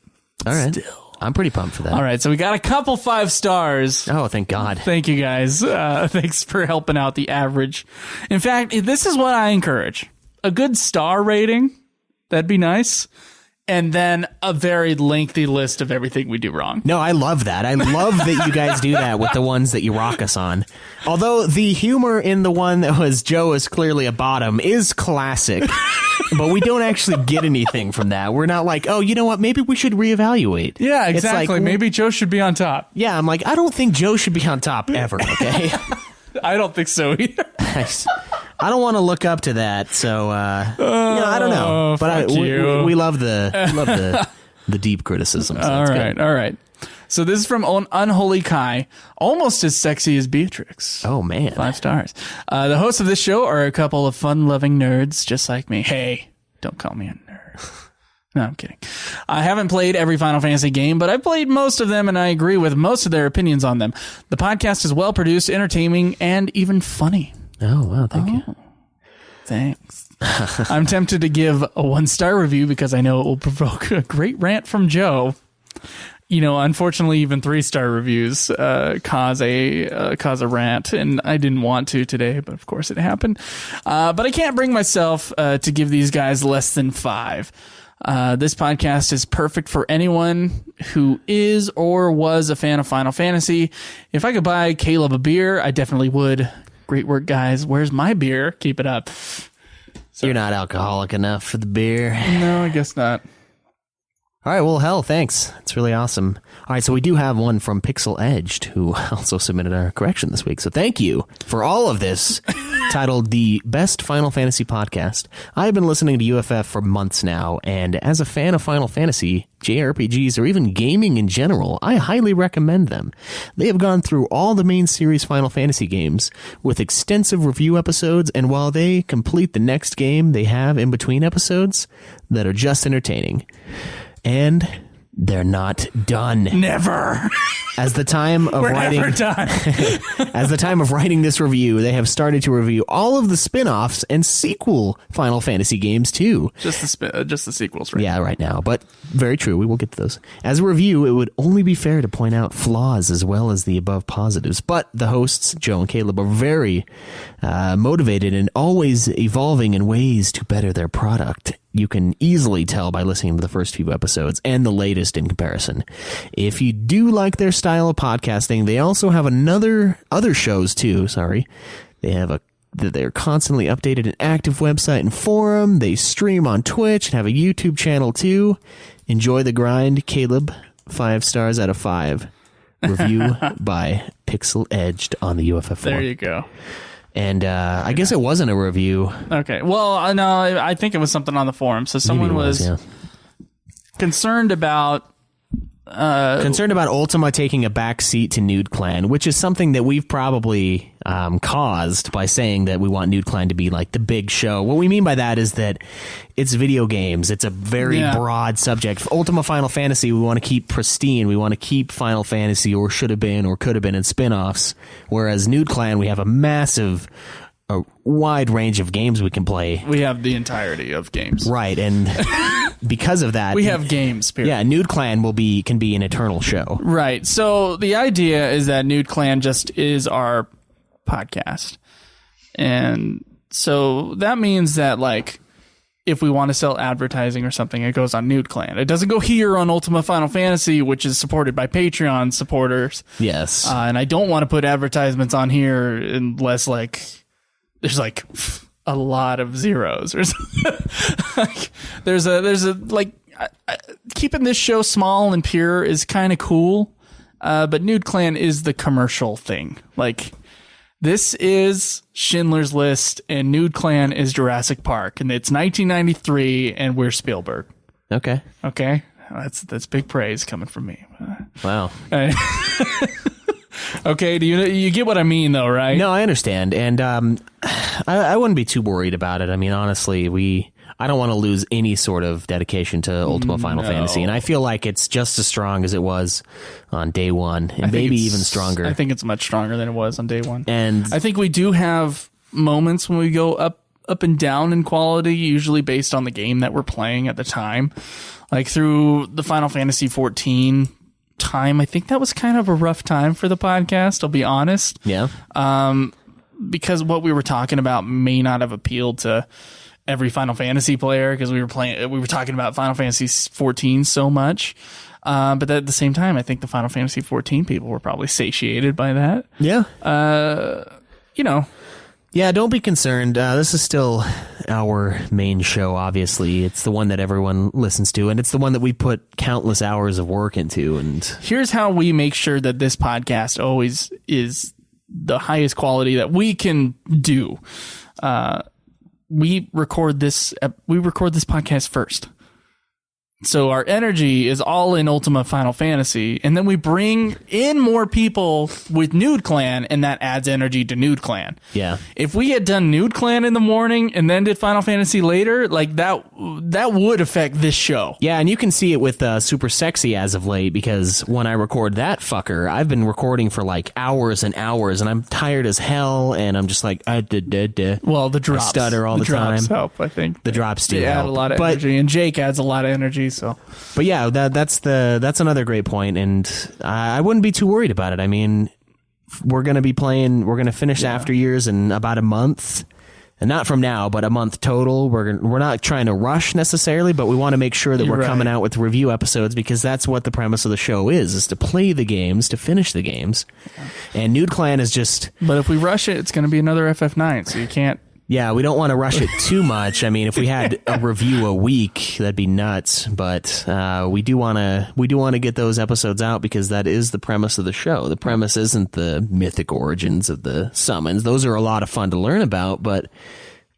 Speaker 2: all right.
Speaker 3: Still.
Speaker 2: I'm pretty pumped for that.
Speaker 3: All right, so we got a couple 5 stars.
Speaker 2: Oh, thank God.
Speaker 3: Thank you, guys. Thanks for helping out the average. In fact, this is what I encourage. A good star rating. That'd be nice. And then a very lengthy list of everything we do wrong.
Speaker 2: No, I love that. I love that you guys do that with the ones that you rock us on. Although the humor in the one that was Joe is clearly a bottom is classic. But we don't actually get anything from that. We're not like, oh, you know what? Maybe we should reevaluate.
Speaker 3: Yeah, exactly. Like, maybe Joe should be on top.
Speaker 2: Yeah, I'm like, I don't think Joe should be on top ever, okay?
Speaker 3: I don't think so either.
Speaker 2: I don't want to look up to that, so I don't know. But we love the deep criticisms.
Speaker 3: All right. So this is from Unholy Kai, almost as sexy as Beatrix.
Speaker 2: Oh man,
Speaker 3: 5 stars. The hosts of this show are a couple of fun-loving nerds just like me. Hey, don't call me a nerd. No, I'm kidding. I haven't played every Final Fantasy game, but I've played most of them, and I agree with most of their opinions on them. The podcast is well-produced, entertaining, and even funny.
Speaker 2: Oh, wow. Thank you.
Speaker 3: Thanks. I'm tempted to give a 1-star review because I know it will provoke a great rant from Joe. Unfortunately, even 3-star reviews cause a rant, and I didn't want to today, but of course it happened. But I can't bring myself to give these guys less than 5. This podcast is perfect for anyone who is or was a fan of Final Fantasy. If I could buy Caleb a beer, I definitely would. Great work, guys. Where's my beer? Keep it up.
Speaker 2: You're not alcoholic enough for the beer.
Speaker 3: No, I guess not.
Speaker 2: All right, well, hell, thanks. It's really awesome. All right, so we do have one from Pixel Edged, who also submitted our correction this week. So thank you for all of this, titled The Best Final Fantasy Podcast. I've been listening to UFF for months now, and as a fan of Final Fantasy, JRPGs, or even gaming in general, I highly recommend them. They have gone through all the main series Final Fantasy games with extensive review episodes, and while they complete the next game, they have in between episodes that are just entertaining. And they're not done.
Speaker 3: Never.
Speaker 2: As the time of writing,
Speaker 3: never done.
Speaker 2: As the time of writing this review, they have started to review all of the spin-offs and sequel Final Fantasy games too.
Speaker 3: Just the sequels, right?
Speaker 2: Yeah, right now. But very true. We will get to those. As a review, it would only be fair to point out flaws as well as the above positives. But the hosts, Joe and Caleb, are very motivated and always evolving in ways to better their product. You can easily tell by listening to the first few episodes and the latest in comparison. If you do like their style of podcasting, they also have other shows too. They're constantly updated an active website and forum. They stream on Twitch and have a YouTube channel too. Enjoy the grind, Caleb. 5 stars out of 5. Review by Pixel Edged on the UFF forum.
Speaker 3: There you go.
Speaker 2: And I guess it wasn't a review.
Speaker 3: Okay. Well, no, I think it was something on the forum. So someone was concerned about
Speaker 2: Ultima taking a back seat to Nude Clan, which is something that we've probably caused by saying that we want Nude Clan to be like the big show. What we mean by that is that it's video games. It's a very broad subject. For Ultima Final Fantasy, we want to keep pristine. We want to keep Final Fantasy or should have been or could have been in spin-offs. Whereas Nude Clan, we have a wide range of games we can play.
Speaker 3: We have the entirety of games.
Speaker 2: Right, and because of that...
Speaker 3: we have games, period.
Speaker 2: Yeah, Nude Clan can be an eternal show.
Speaker 3: Right, so the idea is that Nude Clan just is our podcast. And so that means that, like, if we want to sell advertising or something, it goes on Nude Clan. It doesn't go here on Ultima Final Fantasy, which is supported by Patreon supporters.
Speaker 2: Yes.
Speaker 3: And I don't want to put advertisements on here unless, like... there's like a lot of zeros or something. there's a keeping this show small and pure is kind of cool. But Nude Clan is the commercial thing. Like, this is Schindler's List and Nude Clan is Jurassic Park, and it's 1993 and we're Spielberg.
Speaker 2: Okay.
Speaker 3: That's big praise coming from me.
Speaker 2: Wow.
Speaker 3: Okay, do you get what I mean, though, right?
Speaker 2: No, I understand, and I wouldn't be too worried about it. I mean, honestly, I don't want to lose any sort of dedication to Ultima Final Fantasy, and I feel like it's just as strong as it was on day one, and maybe even stronger.
Speaker 3: I think it's much stronger than it was on day one.
Speaker 2: And
Speaker 3: I think we do have moments when we go up and down in quality, usually based on the game that we're playing at the time. Like through the Final Fantasy 14 time, I think that was kind of a rough time for the podcast, I'll be honest.
Speaker 2: Yeah.
Speaker 3: Because what we were talking about may not have appealed to every Final Fantasy player, because we were talking about Final Fantasy 14 so much. But at the same time, I think the Final Fantasy 14 people were probably satiated by that.
Speaker 2: Yeah.
Speaker 3: Yeah,
Speaker 2: don't be concerned. This is still our main show, obviously. It's the one that everyone listens to, and it's the one that we put countless hours of work into. And
Speaker 3: here's how we make sure that this podcast always is the highest quality that we can do. We record this podcast first. So our energy is all in Ultima Final Fantasy, and then we bring in more people with Nude Clan, and that adds energy to Nude Clan.
Speaker 2: Yeah.
Speaker 3: If we had done Nude Clan in the morning and then did Final Fantasy later, like that would affect this show.
Speaker 2: Yeah, and you can see it with Super Sexy as of late, because when I record that fucker, I've been recording for like hours and hours, and I'm tired as hell, and I'm just like,
Speaker 3: Well, the drops.
Speaker 2: I stutter all the
Speaker 3: drops
Speaker 2: time.
Speaker 3: Help, I think.
Speaker 2: The drops do
Speaker 3: They add
Speaker 2: help.
Speaker 3: a lot of energy, and Jake adds a lot of energy. So,
Speaker 2: but yeah, that's another great point, and I wouldn't be too worried about it. I mean, we're going to finish After Years in about a month, and not from now, but a month total. We're not trying to rush necessarily, but we want to make sure that we're coming out with review episodes, because that's what the premise of the show is to play the games, to finish the games. And Nude Clan is just...
Speaker 3: But if we rush it, it's going to be another FF9, so you can't...
Speaker 2: Yeah, we don't want to rush it too much. I mean, if we had a review a week, that'd be nuts. But we do want to get those episodes out, because that is the premise of the show. The premise isn't the mythic origins of the summons. Those are a lot of fun to learn about, but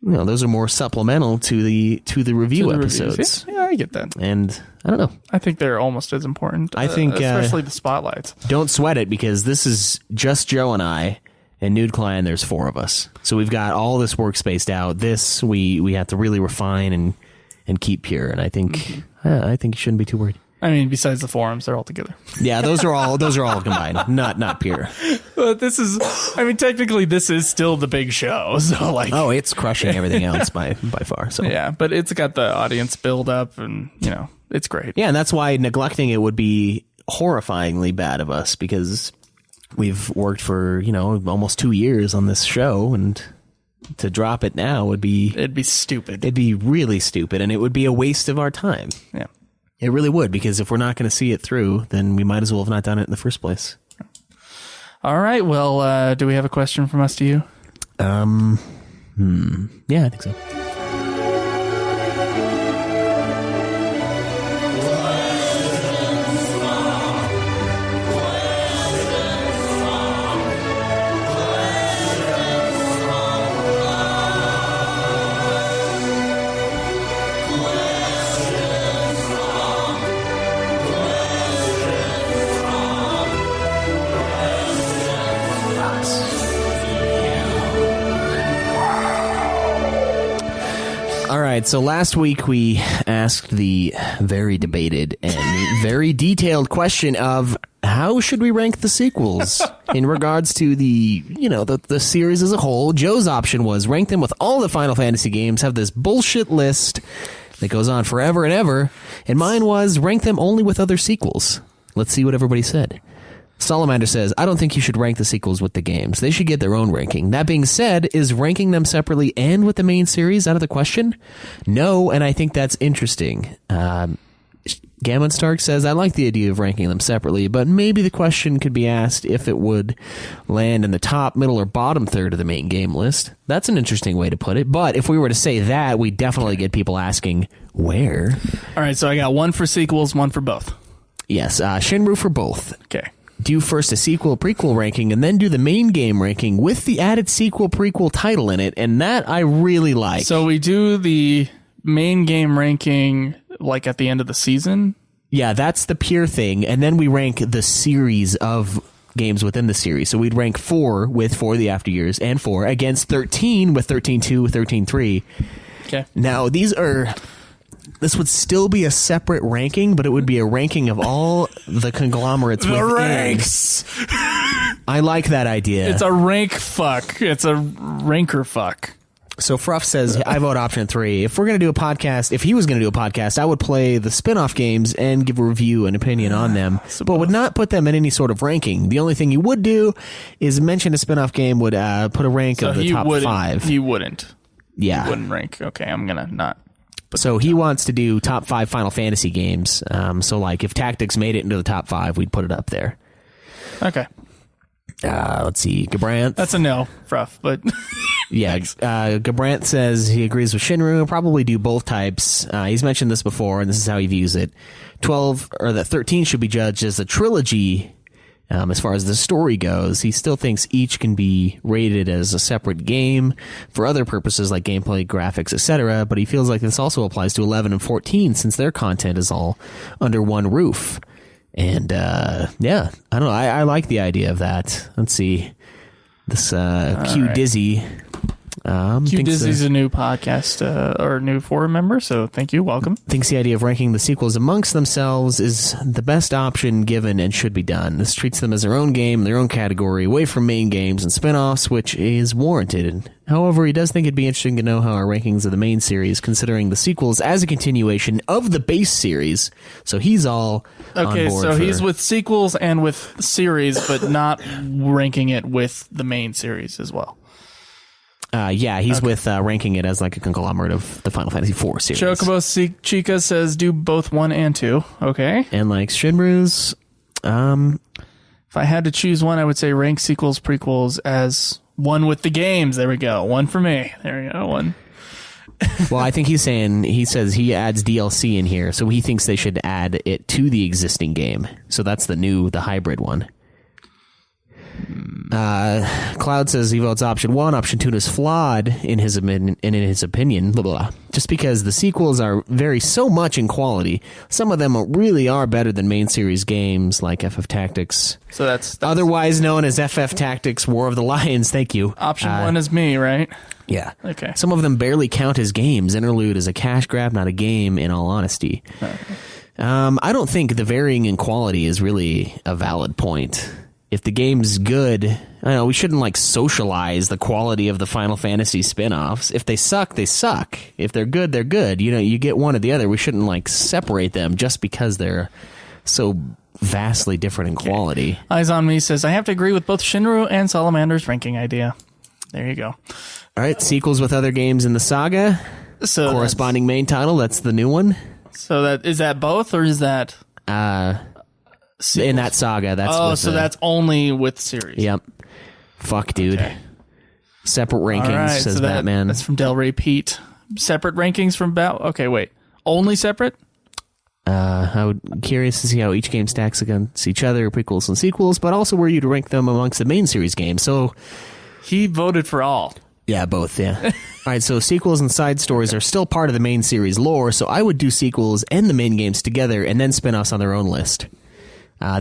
Speaker 2: those are more supplemental to the review episodes.
Speaker 3: Yeah, I get that.
Speaker 2: And I don't know.
Speaker 3: I think they're almost as important.
Speaker 2: I think
Speaker 3: especially the spotlights.
Speaker 2: Don't sweat it, because this is just Joe and I. And Nude Clan, there's 4 of us. So we've got all this work spaced out. This we have to really refine and keep pure. And I think you shouldn't be too worried.
Speaker 3: I mean, besides the forums, they're all together.
Speaker 2: Yeah, those are all combined. Not pure.
Speaker 3: But technically this is still the big show. So
Speaker 2: it's crushing everything else by far. So
Speaker 3: yeah, but it's got the audience build up, and it's great.
Speaker 2: Yeah, and that's why neglecting it would be horrifyingly bad of us, because we've worked for, almost 2 years on this show, and to drop it now it'd be
Speaker 3: stupid.
Speaker 2: It'd be really stupid, and it would be a waste of our time.
Speaker 3: Yeah.
Speaker 2: It really would, because if we're not going to see it through, then we might as well have not done it in the first place.
Speaker 3: All right. Well, do we have a question from us to you?
Speaker 2: Yeah, I think so. All right, so last week we asked the very debated and very detailed question of how should we rank the sequels in regards to the series as a whole. Joe's option was rank them with all the Final Fantasy games, have this bullshit list that goes on forever and ever, and mine was rank them only with other sequels. Let's see what everybody said. Salamander says, I don't think you should rank the sequels with the games. They should get their own ranking. That being said, is ranking them separately and with the main series out of the question? No, and I think that's interesting. Gammon Stark says, I like the idea of ranking them separately, but maybe the question could be asked if it would land in the top, middle, or bottom third of the main game list. That's an interesting way to put it, but if we were to say that, we definitely get people asking, where?
Speaker 3: All right, so I got one for sequels, one for both.
Speaker 2: Yes, Shinru for both.
Speaker 3: Okay.
Speaker 2: Do first a sequel prequel ranking, and then do the main game ranking with the added sequel prequel title in it, and that I really like.
Speaker 3: So we do the main game ranking like at the end of the season?
Speaker 2: Yeah, that's the pure thing, and then we rank the series of games within the series. So we'd rank 4 with 4 of the After Years, and 4 against 13 with 13-2, 13-3.
Speaker 3: Okay.
Speaker 2: Now, this would still be a separate ranking, but it would be a ranking of all the conglomerates within.
Speaker 3: Ranks.
Speaker 2: I like that idea.
Speaker 3: It's a rank fuck. It's a ranker fuck.
Speaker 2: So Fruff says, I vote option 3. If we're going to do a podcast, if he was going to do a podcast, I would play the spin-off games and give a review and opinion on them, but would not put them in any sort of ranking. The only thing you would do is mention a spin-off game, would put a rank of the top 5.
Speaker 3: He wouldn't.
Speaker 2: Yeah.
Speaker 3: He wouldn't rank. Okay, I'm going to not.
Speaker 2: So he wants to do top 5 Final Fantasy games. So like if Tactics made it into the top 5, we'd put it up there.
Speaker 3: Okay.
Speaker 2: Let's see. Gabrant.
Speaker 3: That's a no, Fruff, but
Speaker 2: yeah. Gabrant says he agrees with Shinru. He'll probably do both types. He's mentioned this before, and this is how he views it. 13 should be judged as a trilogy As far as the story goes, he still thinks each can be rated as a separate game for other purposes like gameplay, graphics, etc., but he feels like this also applies to 11 and 14 since their content is all under one roof. And, yeah, I don't know. I like the idea of that. Let's see. This Q Dizzy.
Speaker 3: Q Dizzy's a new podcast or a new forum member, so thank you. Welcome.
Speaker 2: Thinks the idea of ranking the sequels amongst themselves is the best option given and should be done. This treats them as their own game, their own category, away from main games and spin-offs, which is warranted. However, he does think it'd be interesting to know how our rankings of the main series, considering the sequels as a continuation of the base series. So he's all on board.
Speaker 3: So he's with sequels and with series, but not ranking it with the main series as well.
Speaker 2: Yeah, he's with ranking it as like a conglomerate of the Final Fantasy IV series.
Speaker 3: Chocobo Chica says do both 1 and 2. Okay.
Speaker 2: And like Shinru's,
Speaker 3: if I had to choose one, I would say rank sequels, prequels as one with the games. There we go. One for me. There we go. One.
Speaker 2: Well, I think he says he adds DLC in here, so he thinks they should add it to the existing game. So that's the hybrid one. Cloud says he votes option 1. Option 2 is flawed in his opinion. Blah, blah, blah. Just because the sequels vary so much in quality, some of them really are better than main series games like FF Tactics.
Speaker 3: So that's
Speaker 2: otherwise known as FF Tactics War of the Lions. Thank you.
Speaker 3: Option 1 is me, right?
Speaker 2: Yeah.
Speaker 3: Okay.
Speaker 2: Some of them barely count as games. Interlude is a cash grab, not a game, in all honesty.
Speaker 3: Okay.
Speaker 2: I don't think the varying in quality is really a valid point. If the game's good, I don't know, we shouldn't like socialize the quality of the Final Fantasy spin-offs. If they suck, they suck. If they're good, they're good. You know, you get one or the other. We shouldn't like separate them just because they're so vastly different in quality.
Speaker 3: Eyes on Me says, I have to agree with both Shinru and Salamander's ranking idea. There you go.
Speaker 2: All right, sequels with other games in the saga.
Speaker 3: So
Speaker 2: corresponding main title, that's the new one.
Speaker 3: So is that both or is that sequels?
Speaker 2: In that saga, that's
Speaker 3: that's only with series.
Speaker 2: Yep. Fuck, dude. Okay. Separate rankings, says Batman.
Speaker 3: That's from Del Rey Pete. Separate rankings from Okay, wait. Only separate?
Speaker 2: I'm curious to see how each game stacks against each other, prequels and sequels, but also were you to rank them amongst the main series games. So
Speaker 3: he voted for all.
Speaker 2: Yeah, both, yeah. All right, so sequels and side stories are still part of the main series lore, so I would do sequels and the main games together and then spin-offs on their own list.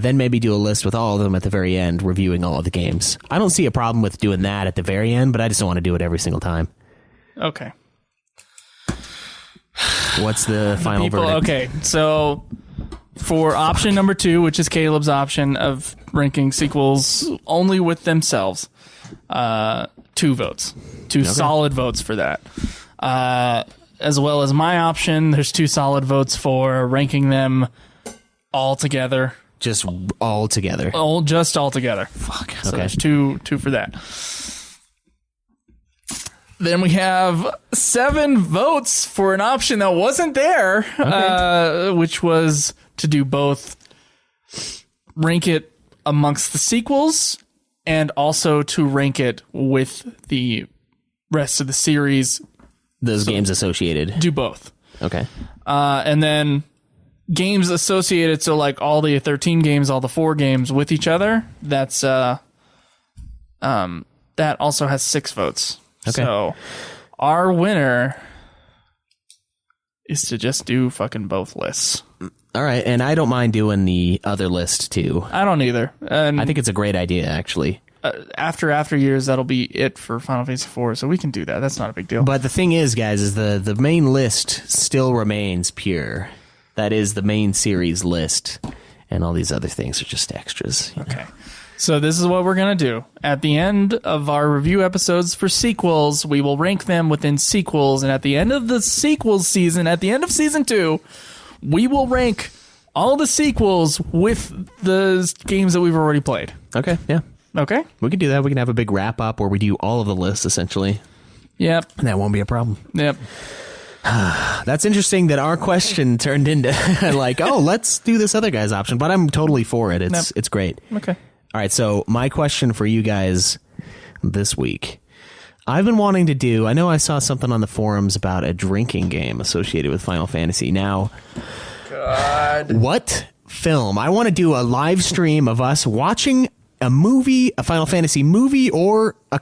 Speaker 2: Then maybe do a list with all of them at the very end, reviewing all of the games. I don't see a problem with doing that at the very end, but I just don't want to do it every single time.
Speaker 3: Okay.
Speaker 2: What's the final verdict?
Speaker 3: Okay, so for option number 2, which is Caleb's option of ranking sequels only with themselves, 2 votes. 2 solid votes for that. As well as my option, there's 2 solid votes for ranking them all together.
Speaker 2: Just all together.
Speaker 3: Just all together.
Speaker 2: Fuck.
Speaker 3: So there's two for that. Then we have 7 votes for an option that wasn't there, which was to do both rank it amongst the sequels and also to rank it with the rest of the series.
Speaker 2: Those games associated.
Speaker 3: Do both.
Speaker 2: Okay.
Speaker 3: And then games associated, so like all the 13 games, all the 4 games with each other, that's that also has 6 votes.
Speaker 2: Okay.
Speaker 3: So our winner is to just do fucking both lists.
Speaker 2: All right, and I don't mind doing the other list too.
Speaker 3: I don't either. And
Speaker 2: I think it's a great idea, actually.
Speaker 3: After years, that'll be it for Final Fantasy IV, so we can do that. That's not a big deal.
Speaker 2: But the thing is, guys, is the main list still remains pure. That is the main series list, and all these other things are just extras.
Speaker 3: Okay. So this is what we're going to do. At the end of our review episodes for sequels, we will rank them within sequels, and at the end of the sequels season, at the end of season 2, we will rank all the sequels with the games that we've already played.
Speaker 2: Okay, yeah.
Speaker 3: Okay?
Speaker 2: We can do that. We can have a big wrap-up where we do all of the lists, essentially.
Speaker 3: Yep.
Speaker 2: And that won't be a problem.
Speaker 3: Yep.
Speaker 2: That's interesting that our question turned into like, oh, let's do this other guy's option, but I'm totally for it. It's great.
Speaker 3: Okay.
Speaker 2: All right, so my question for you guys this week. I've been wanting to do, I know I saw something on the forums about a drinking game associated with Final Fantasy. Now,
Speaker 3: God.
Speaker 2: what film. I want to do a live stream of us watching a movie, a Final Fantasy movie, or a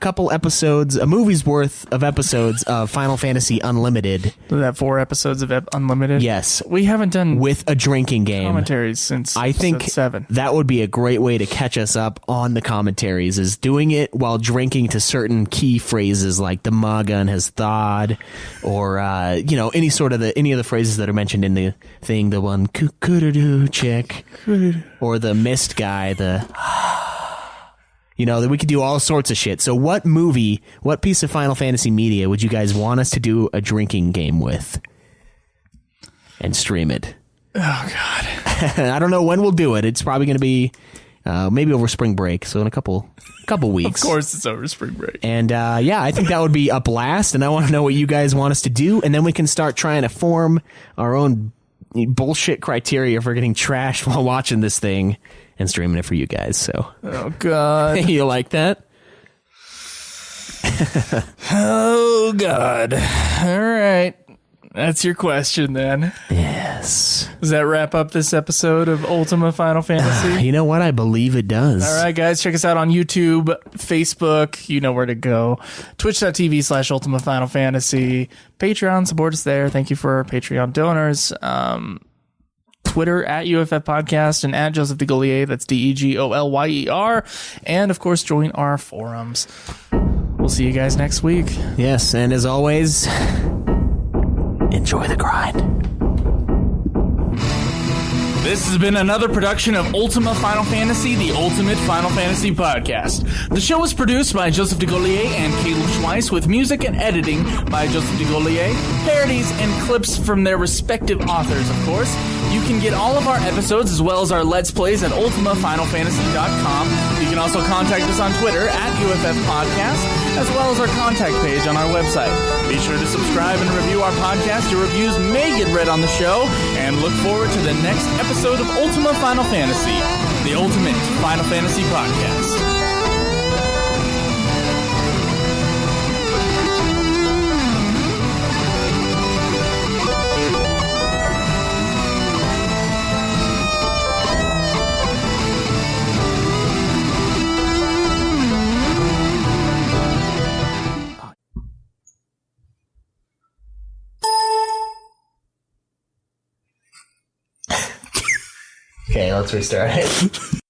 Speaker 2: movie's worth of episodes of Final Fantasy Unlimited.
Speaker 3: Is that 4 episodes of Unlimited?
Speaker 2: Yes.
Speaker 3: We haven't done
Speaker 2: with a drinking game
Speaker 3: commentaries since
Speaker 2: I think
Speaker 3: 7.
Speaker 2: That would be a great way to catch us up on the commentaries, is doing it while drinking to certain key phrases like the Magun has thawed, or any of the phrases that are mentioned in the thing, the one kukurudu chick, or the mist guy, the that we could do all sorts of shit. So what piece of Final Fantasy media would you guys want us to do a drinking game with and stream it?
Speaker 3: Oh, God.
Speaker 2: I don't know when we'll do it. It's probably going to be maybe over spring break. So in a couple weeks.
Speaker 3: Of course it's over spring break.
Speaker 2: And I think that would be a blast. And I want to know what you guys want us to do. And then we can start trying to form our own bullshit criteria for getting trashed while watching this thing and streaming it for you guys. So,
Speaker 3: oh God,
Speaker 2: you like that?
Speaker 3: Oh God! All right, that's your question then.
Speaker 2: Yes.
Speaker 3: Does that wrap up this episode of Ultima Final Fantasy?
Speaker 2: You know what? I believe it does.
Speaker 3: All right, guys, check us out on YouTube, Facebook. You know where to go. Twitch.tv/Ultima Final Fantasy. Patreon, support us there. Thank you for our Patreon donors. Twitter @UFF Podcast and @Joseph DeGollier. That's DEGOLYER. And of course, join our forums. We'll see you guys next week.
Speaker 2: Yes, and as always, enjoy the grind.
Speaker 3: This has been another production of Ultima Final Fantasy, the Ultimate Final Fantasy Podcast. The show was produced by Joseph DeGollier and Caleb Schweiss, with music and editing by Joseph DeGollier, parodies and clips from their respective authors, of course. You can get all of our episodes as well as our Let's Plays at ultimafinalfantasy.com. You can also contact us on Twitter @UFF Podcast, as well as our contact page on our website. Be sure to subscribe and review our podcast. Your reviews may get read on the show, and look forward to the next episode of Ultima Final Fantasy, the Ultimate Final Fantasy Podcast.
Speaker 2: Okay, let's restart it.